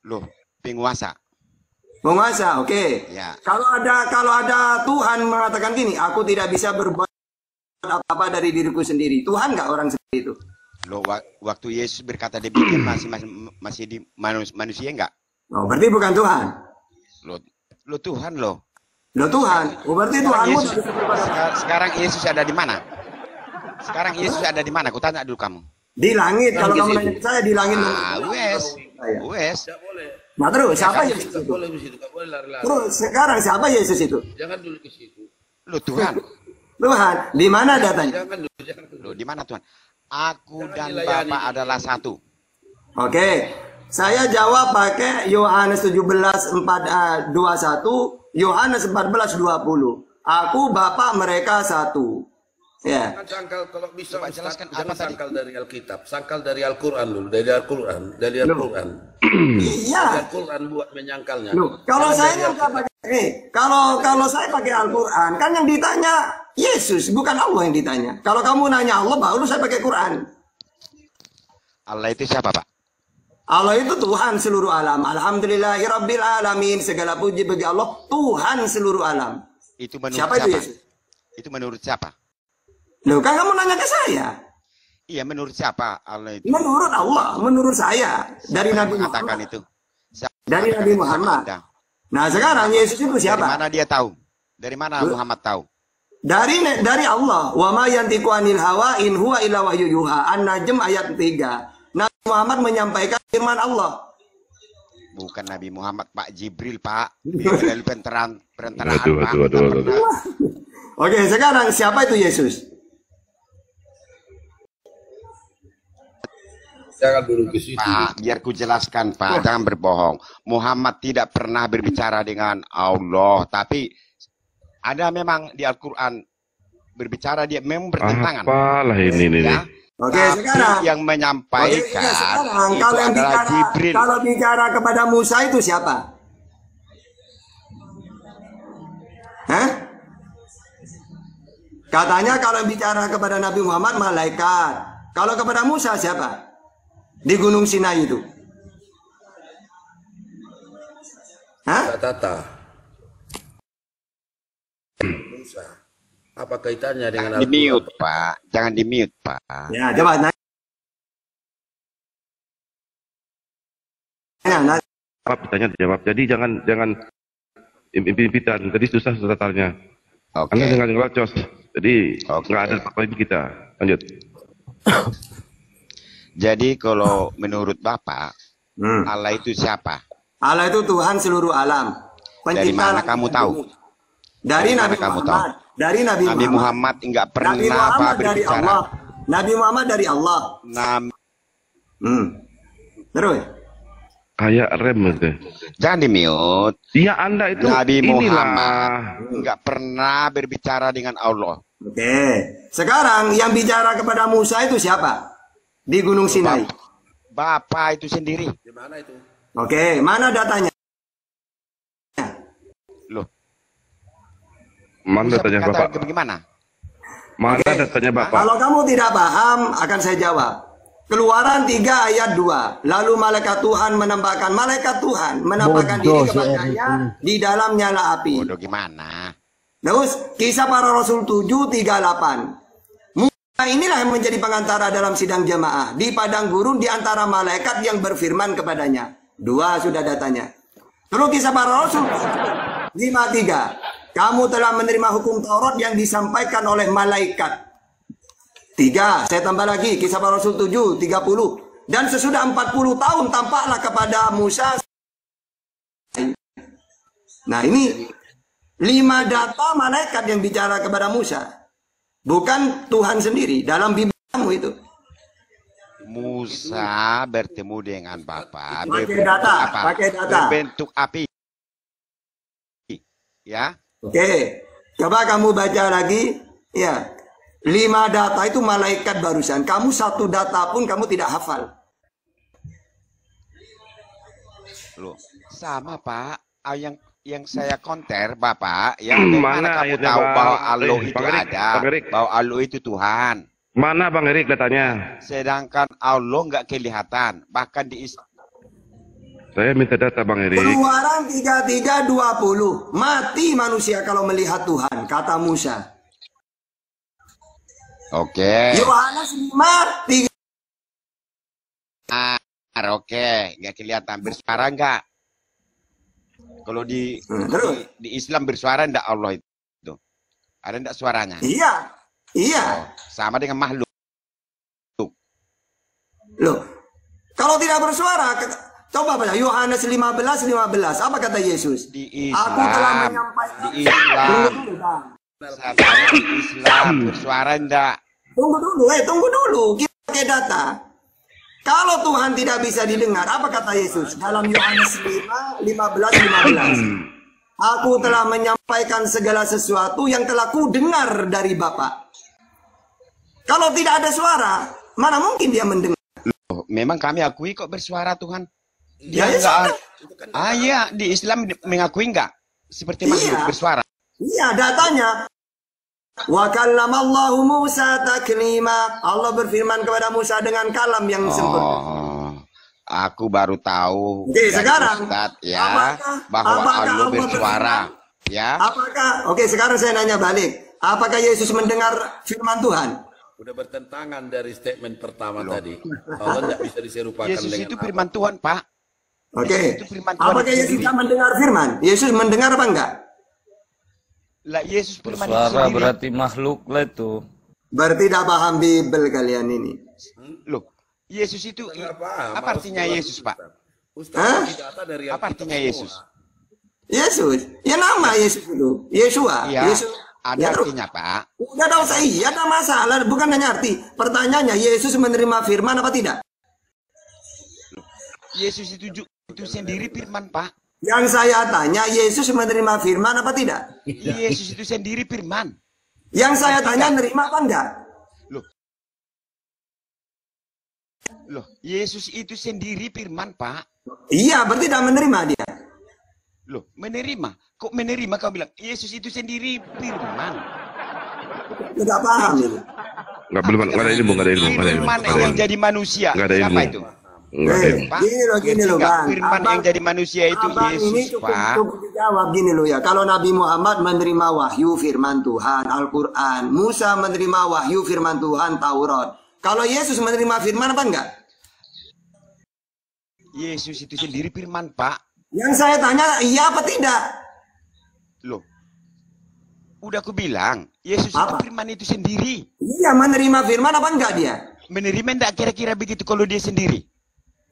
Speaker 7: Loh, penguasa.
Speaker 1: Penguasa, oke.
Speaker 7: Ya.
Speaker 1: Kalau ada Tuhan mengatakan gini, aku tidak bisa berbuat apa dari diriku sendiri. Tuhan nggak orang seperti itu?
Speaker 7: Loh, waktu Yesus berkata demikian masih di manusia enggak?
Speaker 1: Oh, berarti bukan Tuhan.
Speaker 7: Lo Tuhan loh.
Speaker 1: Lo Tuhan. Oh, berarti Tuhanmu.
Speaker 7: Sekarang Yesus ada di mana? Sekarang Yesus ada di mana? Aku tanya dulu kamu.
Speaker 1: Di langit. Kalau kamu nanya saya di langit.
Speaker 7: Wes.
Speaker 1: Nah terus siapa Yesus itu? Terus sekarang siapa Yesus itu?
Speaker 5: Jangan dulu ke situ.
Speaker 7: Lo Tuhan.
Speaker 1: Tuhan. Di mana datanya?
Speaker 5: Jangan dulu.
Speaker 7: Lo di mana Tuhan? Aku dan Bapa adalah satu.
Speaker 1: Oke. Saya jawab pakai Yohanes 17:21, Yohanes 14:20. Aku Bapa mereka satu. Ya.
Speaker 5: Jangan sangkal kalau bisa
Speaker 7: jelaskan
Speaker 5: jangan
Speaker 7: apa tadi?
Speaker 5: sangkal dari Alkitab, sangkal dari Al-Qur'an dulu, dari Al-Qur'an.
Speaker 1: Iya.
Speaker 5: Dari Al-Qur'an buat menyangkalnya.
Speaker 1: Loh, kalau saya nggak pakai kalau saya pakai Al-Qur'an, kan yang ditanya Yesus, bukan Allah yang ditanya. Kalau kamu nanya Allah, baru saya pakai Quran.
Speaker 7: Allah itu siapa, Pak?
Speaker 1: Allah itu Tuhan seluruh alam. Alhamdulillahirabbil alamin. Segala puji bagi Allah, Tuhan seluruh alam.
Speaker 7: Itu menurut
Speaker 1: siapa? Itu Yesus?
Speaker 7: Itu menurut siapa?
Speaker 1: Loh, kan kamu nanya ke saya.
Speaker 7: Iya, menurut siapa Allah itu?
Speaker 1: Menurut Allah, menurut saya. Dari Nabi Muhammad.
Speaker 7: Itu?
Speaker 1: Dari Nabi Muhammad. Nah, sekarang Yesus itu siapa?
Speaker 7: Dari mana dia tahu? Dari mana Muhammad tahu?
Speaker 1: Dari Allah. Wa ma yantiqu anil hawa in huwa illa wahyu yuha. An-Najm ayat 3. Nabi Muhammad menyampaikan firman Allah.
Speaker 7: Bukan Nabi Muhammad, Pak Jibril, Pak. Dari perantaraan, Pak.
Speaker 1: Oke, sekarang siapa itu Yesus?
Speaker 5: Jangan dulu ke situ.
Speaker 7: Pak, biar ku jelaskan, Pak. Jangan berbohong. Muhammad tidak pernah berbicara dengan Allah, tapi ada memang di Al-Quran berbicara, dia memang bertentangan.
Speaker 2: Apalah ini
Speaker 7: ya?
Speaker 1: Oke,
Speaker 7: tapi
Speaker 1: sekarang
Speaker 7: yang menyampaikan
Speaker 1: sekarang,
Speaker 7: itu
Speaker 1: kalau yang
Speaker 7: adalah Jibril.
Speaker 1: Kalau bicara kepada Musa itu siapa? Hah? Katanya kalau bicara kepada Nabi Muhammad malaikat. Kalau kepada Musa siapa? Di Gunung Sinai itu. Hah?
Speaker 5: Tata. Musa. Apa kaitannya dengan
Speaker 7: Jangan di-mute, Pak. Jangan di-mute, Pak.
Speaker 1: Ya, coba nanya.
Speaker 2: Apa pertanyaan dijawab. Jadi jangan impitan. Tadi susah tanya.
Speaker 7: Oke.
Speaker 2: Anda dengan ngelacos. Jadi nggak ada apa-apa kita. Lanjut.
Speaker 7: Jadi kalau menurut Bapak, Allah itu siapa?
Speaker 1: Allah itu Tuhan seluruh alam.
Speaker 7: Dari mana kamu tahu?
Speaker 1: Dari Nabi Muhammad. Dari Nabi
Speaker 7: Muhammad enggak pernah
Speaker 1: Nabi Muhammad
Speaker 7: berbicara.
Speaker 1: Dari Allah. Nabi Muhammad dari Allah. Terus?
Speaker 2: Kayak rem itu.
Speaker 7: Jangan di-mute.
Speaker 2: Iya, Anda itu
Speaker 7: Nabi
Speaker 2: inilah.
Speaker 7: Muhammad enggak pernah berbicara dengan Allah.
Speaker 1: Oke. Sekarang yang bicara kepada Musa itu siapa? Di Gunung Sinai.
Speaker 7: Bapak itu sendiri.
Speaker 5: Di mana itu?
Speaker 1: Oke, mana datanya?
Speaker 7: Loh.
Speaker 2: Mana datanya Bapak?
Speaker 7: Bagaimana?
Speaker 2: Mana datanya Bapak?
Speaker 1: Kalau kamu tidak paham, akan saya jawab. Keluaran 3 ayat 2. Lalu malaikat Tuhan menampakkan diri kepadanya di dalam nyala api.
Speaker 7: Bodoh gimana?
Speaker 1: Terus kisah para Rasul 7:38. Musa inilah yang menjadi pengantara dalam sidang jemaah di padang gurun di antara malaikat yang berfirman kepadanya. 2 sudah datanya. Terus kisah para Rasul 5:3. Kamu telah menerima hukum Taurat yang disampaikan oleh malaikat. 3, saya tambah lagi, kisah para Rasul 7:30. Dan sesudah 40 tahun tampaklah kepada Musa. Nah ini 5 data malaikat yang bicara kepada Musa. Bukan Tuhan sendiri, dalam Bibelmu itu.
Speaker 7: Musa bertemu dengan Bapak.
Speaker 1: Pakai data.
Speaker 7: Berbentuk api. Ya.
Speaker 1: Oke, coba kamu baca lagi. Ya. 5 data itu malaikat barusan. Kamu 1 data pun kamu tidak hafal.
Speaker 7: Loh, sama Pak. Yang saya konter Bapak, yang mana kamu
Speaker 2: ayatnya,
Speaker 7: tahu
Speaker 2: Bang?
Speaker 7: bahwa Allah itu
Speaker 2: Bang Erik,
Speaker 7: ada,
Speaker 2: Bang Erik.
Speaker 7: bahwa Allah itu Tuhan.
Speaker 2: Mana Bang Erik datanya?
Speaker 7: Sedangkan Allah nggak kelihatan, bahkan di
Speaker 2: Saya minta data Bang Erik.
Speaker 1: Keluaran 33:20. Mati manusia kalau melihat Tuhan, kata Musa.
Speaker 7: Oke.
Speaker 1: Yohanes 5:3.
Speaker 7: Oke, nggak kelihatan. Bersuara nggak? Kalau di Islam bersuara nggak Allah itu? Ada nggak suaranya?
Speaker 1: Iya, iya.
Speaker 7: Oh, sama dengan makhluk.
Speaker 1: Loh, kalau tidak bersuara, coba baca Yohanes 15:15. Apa kata Yesus?
Speaker 7: Di
Speaker 1: Aku telah
Speaker 7: Islam,
Speaker 1: menyampaikan.
Speaker 7: di Islam, di Islam bersuara nggak?
Speaker 1: Tunggu dulu. Kita pakai data. Kalau Tuhan tidak bisa didengar, apa kata Yesus? Dalam Yohanes 5:15. Aku telah menyampaikan segala sesuatu yang telah ku dengar dari Bapa. Kalau tidak ada suara, mana mungkin dia mendengar?
Speaker 7: Loh, memang kami akui kok bersuara Tuhan.
Speaker 1: Ya,
Speaker 7: Dia
Speaker 1: ya,
Speaker 7: nggak. Iya, di Islam mengakui nggak? Seperti makhluk bersuara.
Speaker 1: Iya, datanya. Wa kallamallahu Musa taklima. Allah berfirman kepada Musa dengan kalam yang sempurna.
Speaker 7: Aku baru tahu.
Speaker 1: Oke, sekarang
Speaker 7: Ustadz, ya, bahwa Allah bersuara, ya.
Speaker 1: Oke, sekarang saya nanya balik. Apakah Yesus mendengar firman Tuhan?
Speaker 5: Udah bertentangan dari statement pertama tadi. Allah tidak bisa diserupakan
Speaker 7: Yesus
Speaker 5: dengan
Speaker 7: itu firman Tuhan, Pak.
Speaker 1: Oke.
Speaker 7: Itu firman Tuhan
Speaker 1: Apakah Yesus tidak mendengar firman? Yesus mendengar apa enggak?
Speaker 7: Lah Yesus firman itu
Speaker 8: Suara
Speaker 7: sendiri.
Speaker 8: berarti makhluk lah itu.
Speaker 1: Berarti tidak paham Bible kalian ini.
Speaker 7: Loh, Yesus itu apa artinya Yesus, Pak?
Speaker 1: Hah?
Speaker 7: Apa artinya Yesus?
Speaker 1: Yesus? Ya nama Yesus itu. Yesua.
Speaker 7: Iya,
Speaker 1: Yesus.
Speaker 7: ada artinya, Pak.
Speaker 1: Udah tahu saya, iya ada masalah. Bukan hanya arti. Pertanyaannya, Yesus menerima firman apa tidak?
Speaker 7: Yesus itu sendiri firman, Pak.
Speaker 1: Yang saya tanya, Yesus menerima firman apa tidak?
Speaker 7: Yesus itu sendiri firman.
Speaker 1: Yang saya tanya, nerima apa enggak?
Speaker 7: Loh, Yesus itu sendiri firman, Pak.
Speaker 1: Iya, berarti tidak menerima dia.
Speaker 7: Loh, menerima? Kok menerima kau bilang? Yesus itu sendiri firman.
Speaker 1: Tidak paham ini.
Speaker 2: Nggak belum nggak ada ilmu, nggak ada ilmu, nggak ada ilmu.
Speaker 7: Firman yang jadi manusia.
Speaker 2: Nggak ada ilmu.
Speaker 7: Siapa itu?
Speaker 2: Nggak ada ilmu.
Speaker 7: Pak,
Speaker 1: Gini loh, Bang.
Speaker 7: firman yang jadi manusia itu
Speaker 1: Abang ini
Speaker 7: Yesus, Pak.
Speaker 1: cukup dijawab gini loh ya. Kalau Nabi Muhammad menerima wahyu firman Tuhan, Al-Quran. Musa menerima wahyu firman Tuhan, Taurat. Kalau Yesus menerima firman apa enggak?
Speaker 7: Yesus itu sendiri firman, Pak.
Speaker 1: Yang saya tanya, iya apa tidak?
Speaker 7: Loh, udah aku bilang, Yesus
Speaker 1: Apa?
Speaker 7: itu firman itu sendiri.
Speaker 1: Iya, menerima firman apa enggak dia?
Speaker 7: Menerima enggak kira-kira begitu kalau dia sendiri?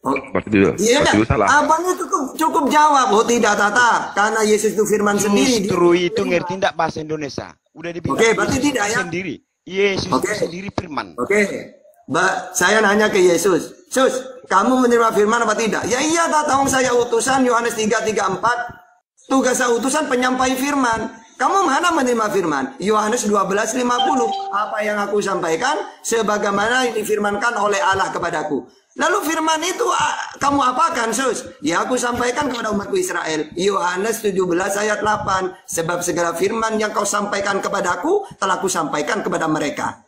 Speaker 1: Oh,
Speaker 2: Pasti
Speaker 1: iya enggak?
Speaker 2: lu salah.
Speaker 1: Abangnya cukup jawab. Oh tidak, Tata. Karena Yesus itu firman sendiri.
Speaker 7: Justru itu ngerti enggak bahasa Indonesia? Udah dibilang.
Speaker 1: Oke, berarti
Speaker 7: Yesus
Speaker 1: tidak
Speaker 7: itu
Speaker 1: ya?
Speaker 7: Sendiri. Yesus
Speaker 1: Oke.
Speaker 7: itu sendiri firman.
Speaker 1: Oke, saya nanya ke Yesus. Sus, kamu menerima firman apa tidak? Ya iya, tahu saya utusan Yohanes 3:34. Tugas saya utusan penyampai firman. Kamu mana menerima firman? Yohanes 12:50. Apa yang aku sampaikan sebagaimana yang difirmankan oleh Allah kepadaku. Lalu firman itu kamu apakan, Sus? Ya aku sampaikan kepada umatku Israel. Yohanes 17 ayat 8. Sebab segala firman yang kau sampaikan kepadaku telah ku sampaikan kepada mereka.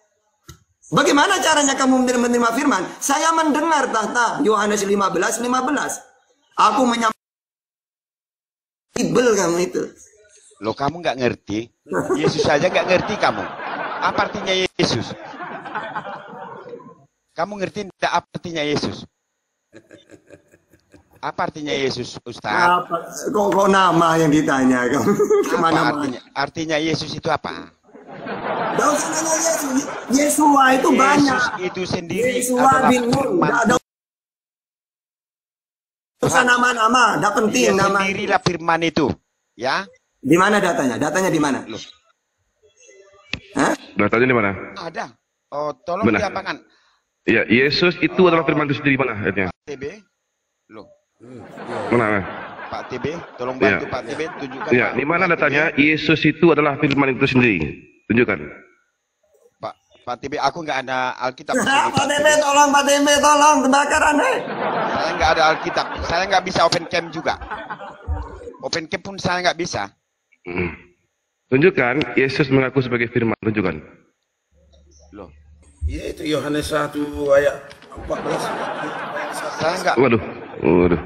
Speaker 1: Bagaimana caranya kamu menerima firman? Saya mendengar tahta Yohanes 15:15. Aku menyampaikan Bible kamu itu.
Speaker 7: Loh, kamu nggak ngerti? Yesus saja nggak ngerti kamu. Apa artinya Yesus? Kamu ngerti tidak apa artinya Yesus? Apa artinya Yesus, Ustaz?
Speaker 1: Kok nama yang ditanya kamu?
Speaker 7: Apa artinya? Artinya Yesus itu apa?
Speaker 1: Tidak usah nanya Yesus. Yesua itu banyak.
Speaker 7: Yesus itu sendiri
Speaker 1: Yesua
Speaker 7: adalah
Speaker 1: bin Nun.
Speaker 7: firman.
Speaker 1: Tidak usah nama-nama. Tidak penting
Speaker 7: Dia
Speaker 1: nama.
Speaker 7: sendirilah firman itu. Ya?
Speaker 1: Di mana datanya? Datanya di mana?
Speaker 7: Loh.
Speaker 1: Hah?
Speaker 2: Datanya di mana?
Speaker 7: Ada. Oh, tolong
Speaker 2: Benar.
Speaker 7: diapakan?
Speaker 2: Iya, Yesus itu adalah firman itu sendiri mana ayatnya?
Speaker 7: TB. Loh,
Speaker 2: Mana?
Speaker 7: Pak TB, tolong
Speaker 2: Iya.
Speaker 7: bantu Pak TB tunjukkan.
Speaker 2: Iya,
Speaker 7: Pak.
Speaker 2: di mana
Speaker 7: Pak
Speaker 2: datanya
Speaker 7: TB.
Speaker 2: Yesus itu adalah firman itu sendiri? Tunjukkan.
Speaker 7: Pak TB, aku nggak ada Alkitab.
Speaker 1: Pak TB tolong, kebakaran.
Speaker 7: Saya nggak ada Alkitab. Saya nggak bisa open cam juga. Open cam pun saya nggak bisa.
Speaker 2: Tunjukkan Yesus mengaku sebagai firman. Tunjukkan.
Speaker 7: Loh.
Speaker 5: Ya itu Yohanes 1 ayat 14.
Speaker 7: Saya nggak.
Speaker 2: Waduh.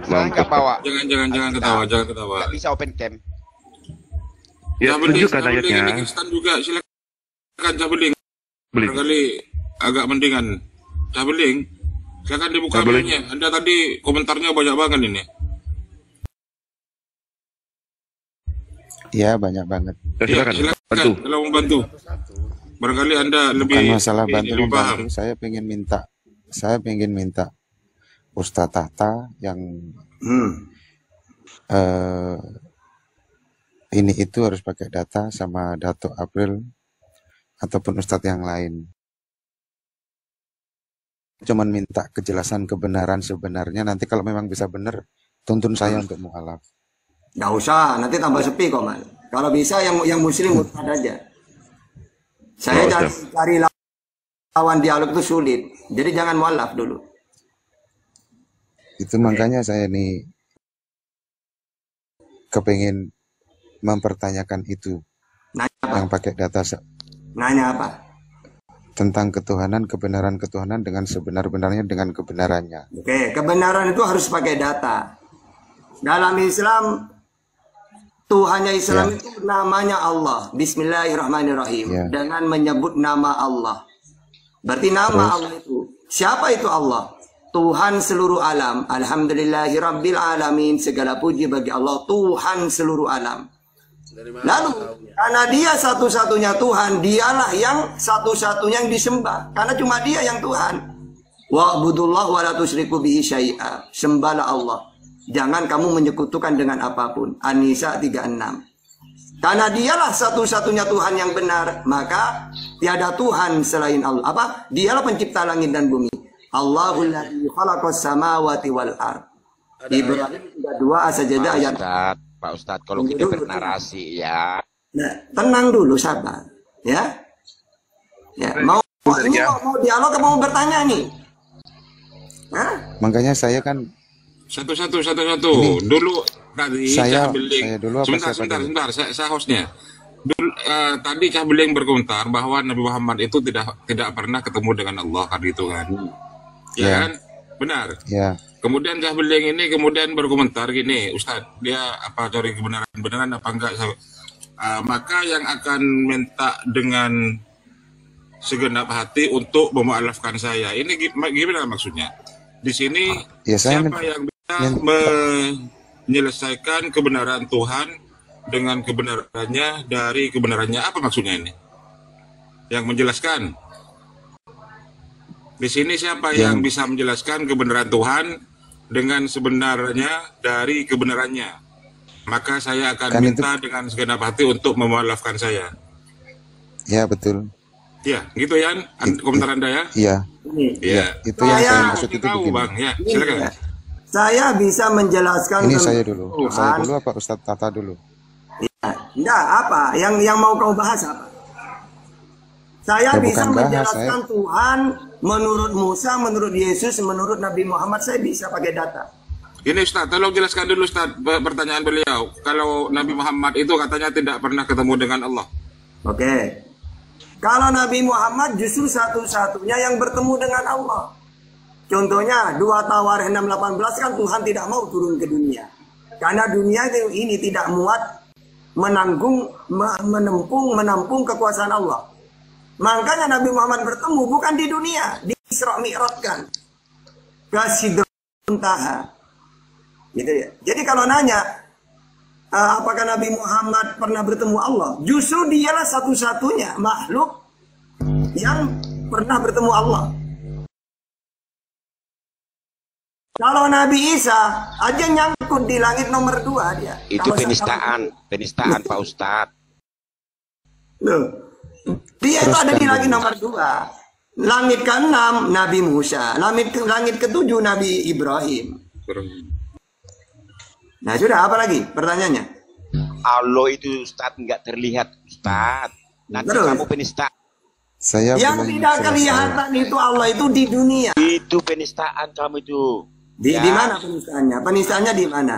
Speaker 7: Saya nggak bawa.
Speaker 6: Jangan ketawa.
Speaker 7: Nggak bisa open cam.
Speaker 2: Ya, tunjukkan ayatnya.
Speaker 6: Ini Kristen juga, silakan Cabeling.
Speaker 2: Beling.
Speaker 6: Barangkali agak mendingan. Cabeling, silakan dibuka videonya. Anda tadi komentarnya banyak banget ini.
Speaker 8: Iya, banyak banget.
Speaker 2: Ya, silakan. Bantu.
Speaker 6: Kalau mau bantu. Barangkali Anda lebih
Speaker 8: Bukan masalah bantu
Speaker 6: lebih paham.
Speaker 8: membantu, saya pengen minta Ustadz Tahta yang ini itu harus pakai data sama Dato April ataupun Ustadz yang lain. Cuman minta kejelasan kebenaran sebenarnya. Nanti kalau memang bisa benar, tuntun saya untuk mu'alaf.
Speaker 1: Nggak usah, nanti tambah sepi kok, Man. Kalau bisa yang muslim murtad aja. Saya cari lawan dialog itu sulit. Jadi jangan mu'alaf dulu.
Speaker 8: Itu makanya saya nih kepengin mempertanyakan itu.
Speaker 1: Nanya apa?
Speaker 8: Yang pakai data
Speaker 1: Nanya apa?
Speaker 8: tentang ketuhanan, kebenaran ketuhanan dengan sebenar-benarnya, dengan kebenarannya.
Speaker 1: Oke, kebenaran itu harus pakai data. Dalam Islam, Tuhannya Islam itu namanya Allah. Bismillahirrahmanirrahim. Dengan menyebut nama Allah. Berarti nama Allah itu. Siapa itu Allah? Tuhan seluruh alam. Alhamdulillahirabbil alamin. Segala puji bagi Allah, Tuhan seluruh alam. Lalu karena dia satu-satunya Tuhan, dialah yang satu-satunya yang disembah. Karena cuma dia yang Tuhan. Wa'budullah wa la tusyriku bihi syai'a. Sembahlah Allah. Jangan kamu menyekutukan dengan apapun. An-Nisa 36. Karena dialah satu-satunya Tuhan yang benar, maka tiada Tuhan selain Allah. Apa? Dialah pencipta langit dan bumi. Allahul ladzi khalaqas samawati wal ard. Ibrahim 32 As-Sajdah ayat.
Speaker 7: Pak Ustadz, kalau kita bernarasi ya.
Speaker 1: Nah, tenang dulu, sabar, ya. Ya, mau dialog atau mau bertanya nih? Hah?
Speaker 8: Makanya saya kan
Speaker 6: Satu-satu. Dulu tadi
Speaker 8: saya
Speaker 6: dulu apa sebentar, saya hostnya. Dulu, tadi Cah Beling berkomentar bahwa Nabi Muhammad itu tidak pernah ketemu dengan Allah kan itu kan. Ya kan? Benar.
Speaker 8: Ya.
Speaker 6: Kemudian Cah Beling ini kemudian berkomentar gini, Ustadz, dia apa cari kebenaran apa enggak? Maka yang akan minta dengan segenap hati untuk memaafkan saya. Ini gimana maksudnya? Di sini siapa yang bisa menyelesaikan kebenaran Tuhan dengan kebenarannya dari kebenarannya? Apa maksudnya ini? Yang menjelaskan. Di sini siapa yang bisa menjelaskan kebenaran Tuhan dengan sebenarnya dari kebenarannya? Maka saya akan minta dengan segenap hati untuk memaafkan saya.
Speaker 8: Ya, betul.
Speaker 6: Ya, gitu ya, komentar Anda ya?
Speaker 8: Iya.
Speaker 6: Iya.
Speaker 8: Itu yang saya maksud itu begini.
Speaker 6: Bang, ya, silakan.
Speaker 1: Saya bisa menjelaskan.
Speaker 8: Ini saya dulu. Saya dulu apa Ustadz Tata dulu?
Speaker 1: Ya, enggak, apa? Yang mau kau bahas apa? Saya bisa menjelaskan Tuhan menurut Musa, menurut Yesus, menurut Nabi Muhammad. Saya bisa pakai data.
Speaker 6: Ini Ustadz, tolong jelaskan dulu Ustadz pertanyaan beliau. Kalau Nabi Muhammad itu katanya tidak pernah ketemu dengan Allah.
Speaker 1: Oke. Kalau Nabi Muhammad justru satu-satunya yang bertemu dengan Allah. Contohnya 2 Tawarikh 6:18 kan Tuhan tidak mau turun ke dunia. Karena dunia ini tidak muat menampung kekuasaan Allah. Makanya Nabi Muhammad bertemu bukan di dunia, di Isra Mi'rajkan ke Sidratul Muntaha. Gitu ya. Jadi kalau nanya apakah Nabi Muhammad pernah bertemu Allah? Justru dialah satu-satunya makhluk yang pernah bertemu Allah. Kalau Nabi Isa aja nyangkut di langit nomor 2 dia.
Speaker 7: Itu penistaan Pak Ustadz.
Speaker 1: Loh, dia itu ada di langit nomor 2. Langit ke-6 Nabi Musa, langit ke-7 Nabi Ibrahim. Nah sudah, apa lagi pertanyaannya?
Speaker 7: Allah itu Ustadz nggak terlihat Ustadz. Nanti
Speaker 1: terus,
Speaker 7: kamu penista.
Speaker 8: Saya
Speaker 1: Yang
Speaker 8: belum
Speaker 1: tidak
Speaker 8: selesai.
Speaker 1: kelihatan itu Allah itu di dunia.
Speaker 7: Itu penistaan kamu itu.
Speaker 1: Di mana penistaannya? Penistaannya di mana?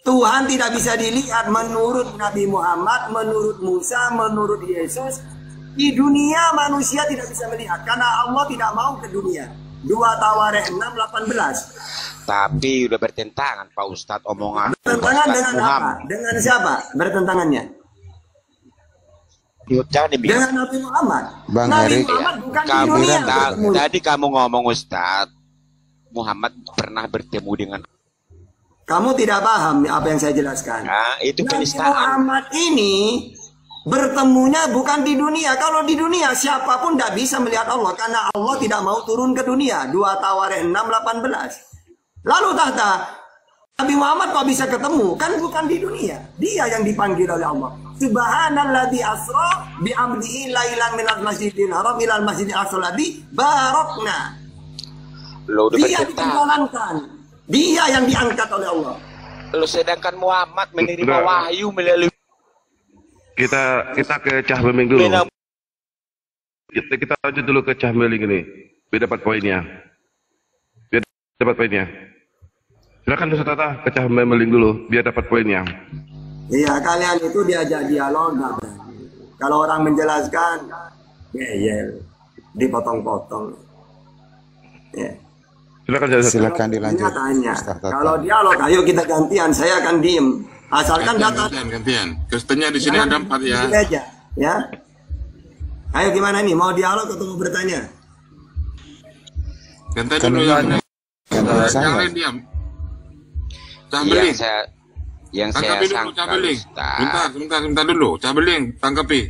Speaker 1: Tuhan tidak bisa dilihat menurut Nabi Muhammad, menurut Musa, menurut Yesus. Di dunia manusia tidak bisa melihat karena Allah tidak mau ke dunia. 2 Tawarikh 6:18.
Speaker 7: Tapi udah bertentangan Pak Ustadz omongan.
Speaker 1: Bertentangan
Speaker 7: Ustadz
Speaker 1: dengan
Speaker 7: Muhammad.
Speaker 1: apa? Dengan siapa bertentangannya?
Speaker 7: Jangan dibilang.
Speaker 1: Dengan Nabi Muhammad.
Speaker 8: Bang
Speaker 1: Nabi
Speaker 8: Erik,
Speaker 1: Muhammad bukan di
Speaker 7: Kamu
Speaker 1: dunia.
Speaker 7: tadi kamu ngomong Ustadz Muhammad pernah bertemu dengan.
Speaker 1: Kamu tidak paham apa yang saya jelaskan.
Speaker 7: Nah, itu
Speaker 1: Nabi
Speaker 7: penistaan.
Speaker 1: Muhammad ini bertemunya bukan di dunia. Kalau di dunia siapapun tidak bisa melihat Allah karena Allah tidak mau turun ke dunia. 2 Tawarikh 6:18. Lalu tahta Nabi Muhammad kok bisa ketemu? Kan bukan di dunia. Dia yang dipanggil oleh Allah. Subhanalladzi asra bi 'abdihi lailan minal masjidil haram ilal masjidil aqsa alladzi barakna.
Speaker 7: Lo udah
Speaker 1: Dia
Speaker 7: bertentangan.
Speaker 1: ditenggelamkan. Dia yang diangkat oleh Allah.
Speaker 7: Lo sedangkan Muhammad menerima
Speaker 2: Udah.
Speaker 7: wahyu melalui.
Speaker 2: Kita ke Cah Meming dulu. Kita lanjut dulu ke Cah Meming ini. Biar dapat poinnya. Silakan Ustaz Tata ke Cah Meming dulu biar dapat poinnya.
Speaker 1: Iya, kalian itu diajak dialog nggak berani. Kalau orang menjelaskan, ngeyel, dipotong-potong. Ya.
Speaker 8: Silakan dilanjut.
Speaker 1: Dia tanya,
Speaker 8: Ustaz Tata.
Speaker 1: kalau dialog, ayo kita gantian, saya akan diem. Asalkan data
Speaker 6: Gantian. Kristennya di sini ada 4 ya.
Speaker 1: Gini aja, ya. Ayo gimana nih, mau dialog atau mau bertanya?
Speaker 6: Gantian
Speaker 8: Kan
Speaker 6: dulu
Speaker 8: ini
Speaker 6: ya.
Speaker 8: gantian saya.
Speaker 6: Yang lain diam. Cah
Speaker 7: Yang
Speaker 6: Beling.
Speaker 7: saya
Speaker 6: Tanggapi dulu Cah
Speaker 7: sangka
Speaker 6: Beling.
Speaker 7: Ustaz.
Speaker 6: Sebentar dulu. Cah Beling, tanggapi.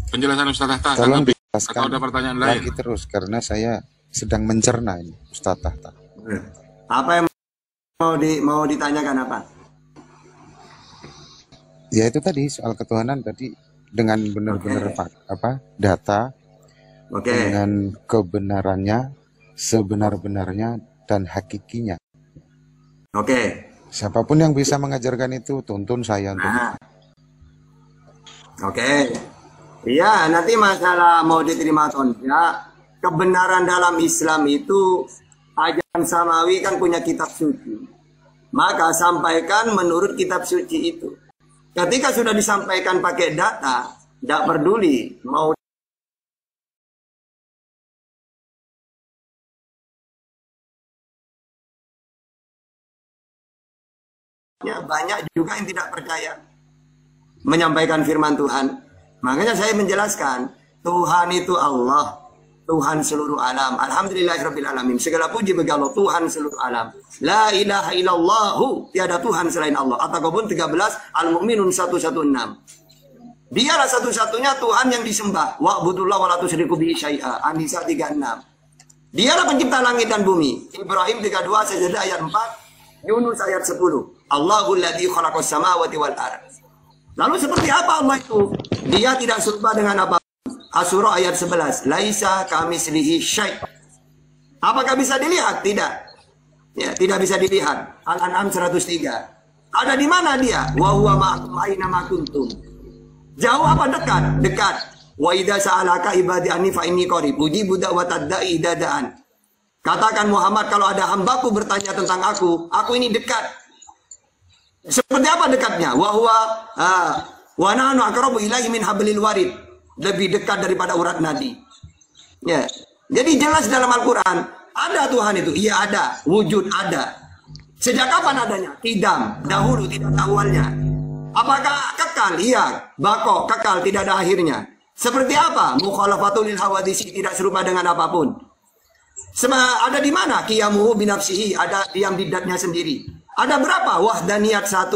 Speaker 6: Penjelasan Ustaz Tahta,
Speaker 8: Tolong
Speaker 6: tanggapi.
Speaker 8: dijelaskan
Speaker 6: Atau ada pertanyaan lain?
Speaker 8: lagi terus karena saya sedang mencerna ini Ustaz Tahta.
Speaker 1: Apa yang mau ditanyakan apa?
Speaker 8: Ya itu tadi soal ketuhanan tadi dengan benar-benar data
Speaker 1: Oke.
Speaker 8: dengan kebenarannya, sebenar-benarnya dan hakikinya.
Speaker 1: Oke.
Speaker 8: Siapapun yang bisa mengajarkan itu, tuntun saya untuk
Speaker 1: Nah. Oke. Iya, nanti masalah mau diterima atau enggak, kebenaran dalam Islam itu ajaran samawi kan punya kitab suci. Maka sampaikan menurut kitab suci itu. Ketika sudah disampaikan pakai data, tidak peduli mau ya, banyak juga yang tidak percaya menyampaikan firman Tuhan. Makanya saya menjelaskan, Tuhan itu Allah, Tuhan seluruh alam. Alhamdulillahirabbil alamin. Segala puji bagi Allah, Tuhan seluruh alam. La ilaha illallahu, tiada Tuhan selain Allah. At-Taghabun 13, Al-Mu'minun 116. Dialah satu-satunya Tuhan yang disembah. Wa'budullah wa la tusyriku bihi syai'a. An-Nisa 36. Dialah pencipta langit dan bumi. Ibrahim 32, Sajdah ayat 4, Yunus ayat 10. Allahul ladzi khalaqas samawati wal ardh. Lalu seperti apa Allah itu? Dia tidak serupa dengan apa? Asyura ayat 11. Laisa kamitslihi syai'. Apakah bisa dilihat? Tidak. Ya, tidak bisa dilihat. Al-An'am 103. Ada di mana dia? Wa huwa ma'akum aina ma kuntum. Jauh apa dekat? Dekat. Wa idza sa'alaka ibadi anni fa inni qarib. Ujibu da'watad da'i dadaan. Katakan Muhammad, kalau ada hambaku bertanya tentang aku ini dekat. Seperti apa dekatnya? Wa nahnu aqrabu ilaihi min hablil warid. Lebih dekat daripada urat nadi. Ya. Jadi jelas dalam Al-Qur'an, ada Tuhan itu. Iya ada, wujud ada. Sejak kapan adanya? Qidam, dahulu tidak ada awalnya. Apakah kekal? Iya, bako, kekal, tidak ada akhirnya. Seperti apa? Mukhalafatul lil hawadisi, tidak serupa dengan apapun. Ada di mana? Qiyamuhu binafsihi, ada diam di datnya sendiri. Ada berapa? Wahdaniyat 1.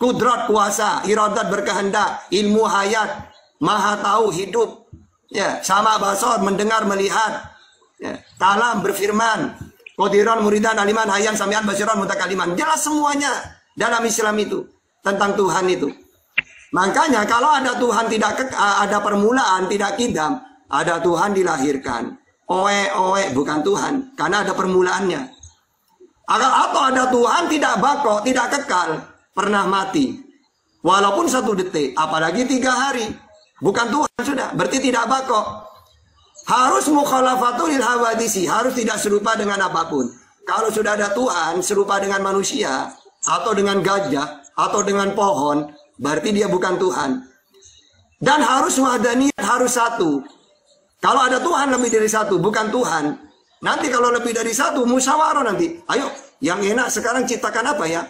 Speaker 1: Kudrat kuasa, iradat berkehendak, ilmu hayat, maha tahu hidup. Ya, sama basor mendengar melihat. Ya, kalam berfirman. Qadiran muridan aliman hayyan samian basiran mutakaliman. Jelas semuanya dalam Islam itu tentang Tuhan itu. Makanya kalau ada Tuhan tidak ada permulaan, tidak kidam, ada Tuhan dilahirkan. Oe bukan Tuhan karena ada permulaannya. Atau ada Tuhan tidak bako, tidak kekal, pernah mati. Walaupun 1 detik, apalagi 3 hari. Bukan Tuhan sudah, berarti tidak bako. Harus mukhalafatul lil hawadisi, harus tidak serupa dengan apapun. Kalau sudah ada Tuhan serupa dengan manusia, atau dengan gajah, atau dengan pohon, berarti dia bukan Tuhan. Dan harus wahdaniyat, harus satu. Kalau ada Tuhan lebih dari satu, bukan Tuhan. Nanti kalau lebih dari satu, musyawarah nanti. Ayo, yang enak sekarang ciptakan apa ya?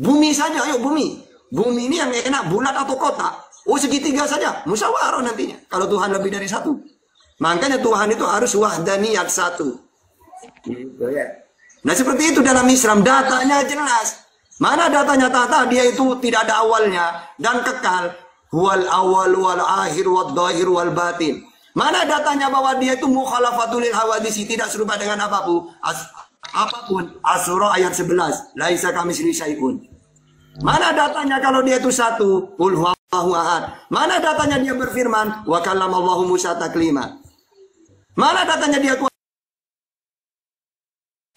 Speaker 1: Bumi saja, ayo bumi. Bumi ini yang enak, bulat atau kotak. Oh, segitiga saja, musyawarah nantinya. Kalau Tuhan lebih dari satu. Makanya Tuhan itu harus wahdaniyat satu. Gitu ya. Nah seperti itu dalam Islam, datanya jelas. Mana datanya tata, dia itu tidak ada awalnya dan kekal. Huwal awal wal akhir wal dhahir wal batin. Mana datanya bahwa dia itu mukhalafatul lil hawadisi, tidak serupa dengan apapun. Apapun. Asy-Syura ayat 11. Laisa kamitslihi syai'un. Mana datanya kalau dia itu satu? Qul huwallahu ahad. Mana datanya dia berfirman wa kallamallahu Musa taklima. Mana datanya dia kuat?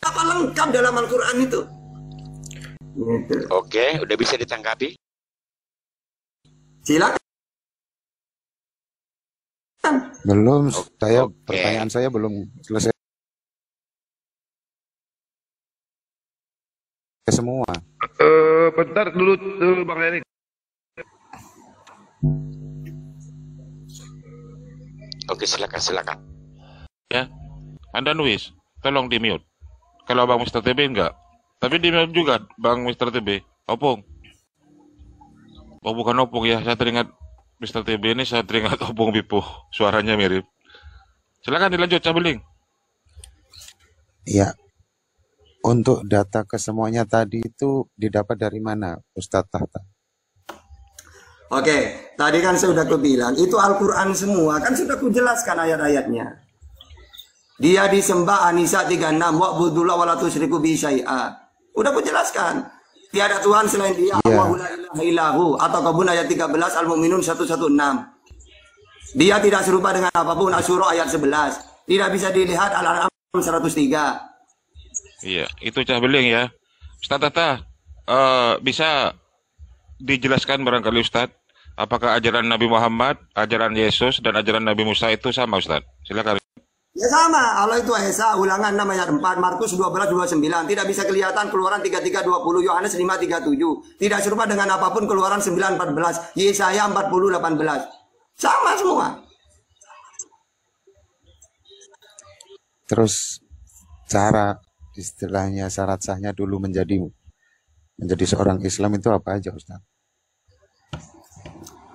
Speaker 1: Apa lengkap dalam Al-Quran itu? Gitu.
Speaker 7: Oke, udah bisa ditanggapi?
Speaker 1: Silakan.
Speaker 8: Belum, saya
Speaker 7: Oke.
Speaker 8: pertanyaan saya belum selesai semua.
Speaker 2: Bentar dulu, Bang Erik.
Speaker 7: Oke, silakan.
Speaker 6: Ya, Anda nulis, tolong di mute. Kalau Bang Mr. TB enggak. Tapi di mute juga Bang Mr. TB. Opung. Oh bukan Opung ya, saya teringat Mr. TB ini, saya teringat Opung Bipo. Suaranya mirip. Silakan dilanjut, Cabeling.
Speaker 8: Ya, untuk data kesemuanya tadi itu didapat dari mana, Ustadz Tahta?
Speaker 1: Oke, tadi kan saya sudah bilang, itu Al-Quran semua. Kan sudah kujelaskan ayat-ayatnya. Dia disembah An-Nisa 36. Wa'budullah wa la tusyriku bihi syai'a. Udah kujelaskan. Tiada Tuhan selain dia. Allahu la ilaha illahu. Atau Kebun ayat 13, Al-Mu'minun 116. Dia tidak serupa dengan apapun. Asy-Syura ayat 11. Tidak bisa dilihat Al-An'am 103.
Speaker 6: Iya, itu Cabeling ya. Ustaz Tata, bisa dijelaskan barangkali Ustaz, apakah ajaran Nabi Muhammad, ajaran Yesus, dan ajaran Nabi Musa itu sama Ustaz? Silakan.
Speaker 1: Ya sama, Allah itu Esa, ulangan 6 ayat 4, Markus 12:29, tidak bisa kelihatan, Keluaran 33:20, Yohanes 5:37, tidak serupa dengan apapun, Keluaran 9:14, Yesaya 40:18, sama semua.
Speaker 8: Terus cara istilahnya syarat sahnya dulu menjadi seorang Islam itu apa aja, Ustaz?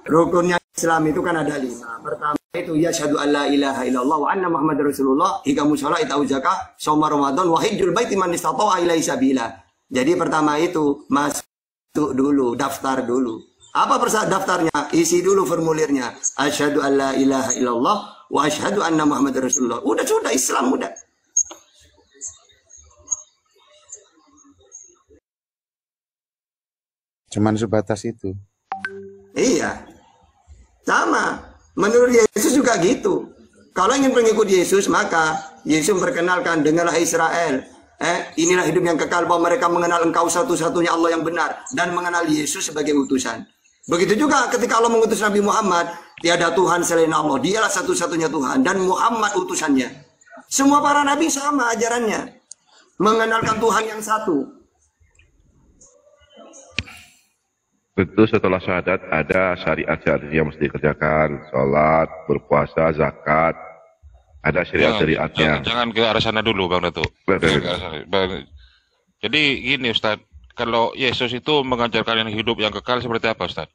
Speaker 1: Rukunnya Islam itu kan ada 5. Pertama itu ya syahadu alla ilaha illallah wa anna Muhammad Rasulullah, iqamus shalah, ita'u zakah, shaum Ramadan, wa hajjul baiti man istata'a ilaihi sabila. Jadi pertama itu masuk dulu, daftar dulu. Apa daftarnya? Isi dulu formulirnya. Asyhadu alla ilaha illallah wa asyhadu anna Muhammad Rasulullah. Udah sudah Islam udah.
Speaker 8: Cuman sebatas itu.
Speaker 1: Iya. Sama. Menurut Yesus juga gitu. Kalau ingin pengikut Yesus, maka Yesus memperkenalkan, dengarlah Israel. Inilah hidup yang kekal, bahwa mereka mengenal engkau satu-satunya Allah yang benar. Dan mengenal Yesus sebagai utusan. Begitu juga ketika Allah mengutus Nabi Muhammad. Tiada Tuhan selain Allah. Dialah satu-satunya Tuhan. Dan Muhammad utusannya. Semua para nabi sama ajarannya. Mengenalkan Tuhan yang satu.
Speaker 2: Tentu setelah syahadat ada syariat-syariat yang mesti dikerjakan, sholat, berpuasa, zakat, ada syariat-syariatnya.
Speaker 6: Jangan ke arah sana dulu Bang Datuk. Jadi gini Ustaz, kalau Yesus itu mengajarkan yang hidup yang kekal seperti apa Ustaz?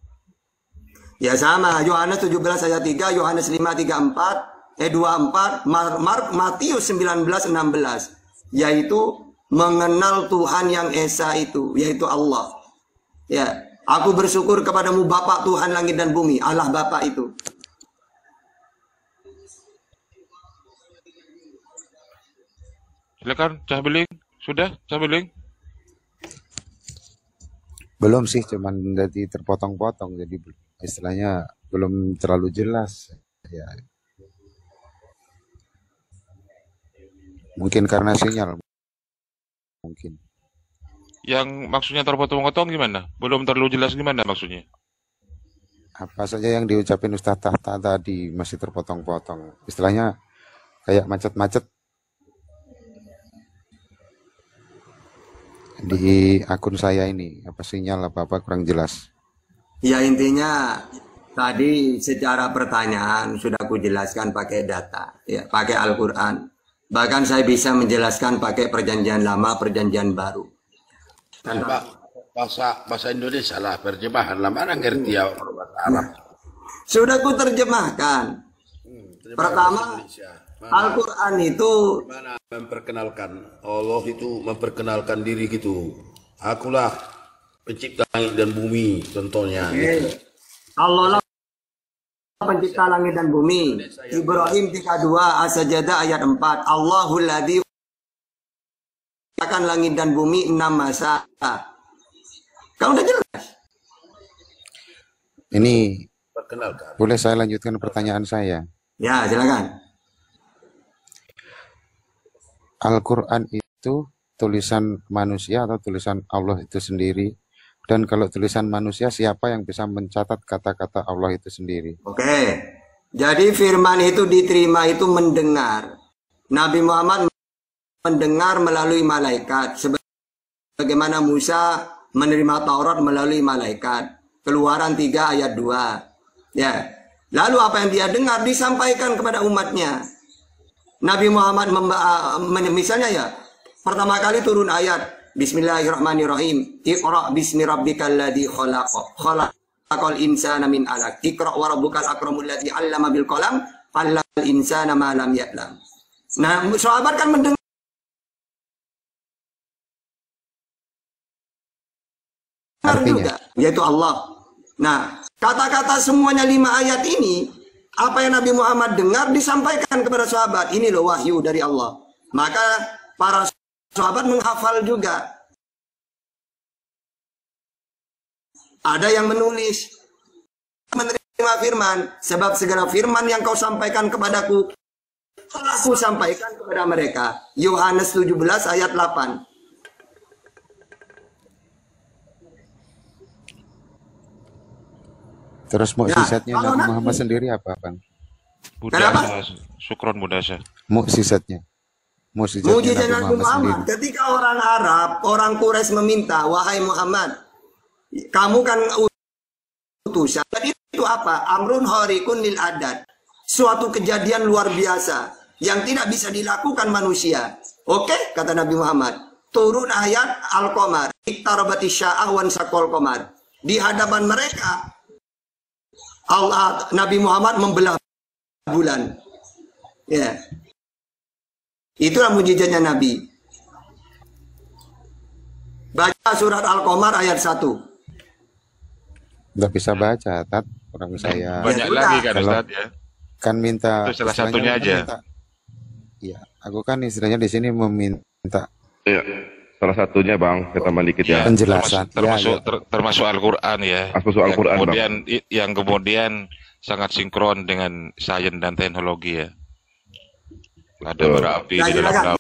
Speaker 1: Ya sama, Yohanes 17 ayat 3, Yohanes 5:24, 24, Matius 19:16, yaitu mengenal Tuhan yang Esa itu, yaitu Allah. Ya. Aku bersyukur kepadamu Bapa Tuhan langit dan bumi, Allah Bapa itu.
Speaker 6: Silakan, Cabeling. Sudah, Cabeling?
Speaker 8: Belum sih, cuman jadi terpotong-potong, jadi istilahnya belum terlalu jelas. Ya. Mungkin karena sinyal. Mungkin.
Speaker 6: Yang maksudnya terpotong-potong gimana? Belum terlalu jelas gimana maksudnya?
Speaker 8: apa saja yang diucapin Ustadz Tahta tadi masih terpotong-potong. Istilahnya kayak macet-macet di akun saya ini. Apa sinyal apa-apa kurang jelas.
Speaker 1: Ya intinya tadi secara pertanyaan sudah aku jelaskan pakai data, ya, pakai Al-Quran. Bahkan saya bisa menjelaskan pakai perjanjian lama, perjanjian baru.
Speaker 5: Bahasa Indonesia lah, terjemahan lah. Mana ngerti ya bahasa Arab?
Speaker 1: Sudah ku terjemahkan. Pertama, Al-Quran itu
Speaker 5: mana memperkenalkan Allah itu memperkenalkan diri gitu. Akulah pencipta langit dan bumi, contohnya. Gitu.
Speaker 1: Allah lah pencipta langit dan bumi. Ibrahim 32 As-Sajdah ayat 4. Allahul ladzi akan langit dan bumi 6 masa. Kau udah jelas.
Speaker 8: Ini
Speaker 5: Perkenalkan.
Speaker 8: boleh saya lanjutkan pertanyaan saya?
Speaker 1: Ya, silakan.
Speaker 8: Al-Quran itu tulisan manusia atau tulisan Allah itu sendiri? Dan kalau tulisan manusia, siapa yang bisa mencatat kata-kata Allah itu sendiri?
Speaker 1: Oke. Jadi firman itu diterima itu mendengar. Nabi Muhammad mendengar melalui malaikat. Sebagaimana Musa menerima Taurat melalui malaikat. Keluaran 3 ayat 2. Ya. Lalu apa yang dia dengar disampaikan kepada umatnya. Nabi Muhammad misalnya ya, pertama kali turun ayat Bismillahirrahmanirrahim. Iqra bismi rabbikal ladzi khalaq. Khalaqal insana min 'alaq. Iqra wa rabbukal akramul ladzi 'allama bil qalam. 'allamal insana ma lam ya'lam. Nah, sahabat kan mendengar juga, yaitu Allah. Nah, kata-kata semuanya 5 ayat ini, apa yang Nabi Muhammad dengar disampaikan kepada sahabat. Ini loh wahyu dari Allah. Maka para sahabat menghafal juga. Ada yang menulis, menerima firman, sebab segala firman yang kau sampaikan kepadaku, telah aku sampaikan kepada mereka. Yohanes 17 ayat 8.
Speaker 8: Terus mukjizatnya Nabi Muhammad sendiri apa, Bang?
Speaker 6: Syukron mudasa.
Speaker 8: Mukjizatnya.
Speaker 1: Mukjizat Nabi Muhammad. Ketika orang Arab, orang Quraisy meminta, wahai Muhammad, kamu kan utusan. Jadi itu apa? Amrun harikun lil adat. Suatu kejadian luar biasa yang tidak bisa dilakukan manusia. Oke, kata Nabi Muhammad. Turun ayat Al-Qamar. Iktarabati sya'ah wan sakol qamar. Di hadapan mereka Allah, Nabi Muhammad membelah bulan. Ya. Itulah mujizatnya Nabi. Baca surat Al-Qamar ayat 1.
Speaker 8: Nggak bisa baca, Tat. Orang saya.
Speaker 6: Banyak lagi kan Ustaz ya.
Speaker 8: Kan minta.
Speaker 6: Itu salah satunya aja.
Speaker 8: Iya, aku kan istilahnya di sini meminta.
Speaker 2: Iya. Salah satunya Bang, kita tambah dikit ya.
Speaker 8: Penjelasan.
Speaker 6: Termasuk Al-Quran ya.
Speaker 2: Termasuk Al-Quran,
Speaker 6: yang kemudian sangat sinkron dengan sains dan teknologi ya. Ada berapi di dalam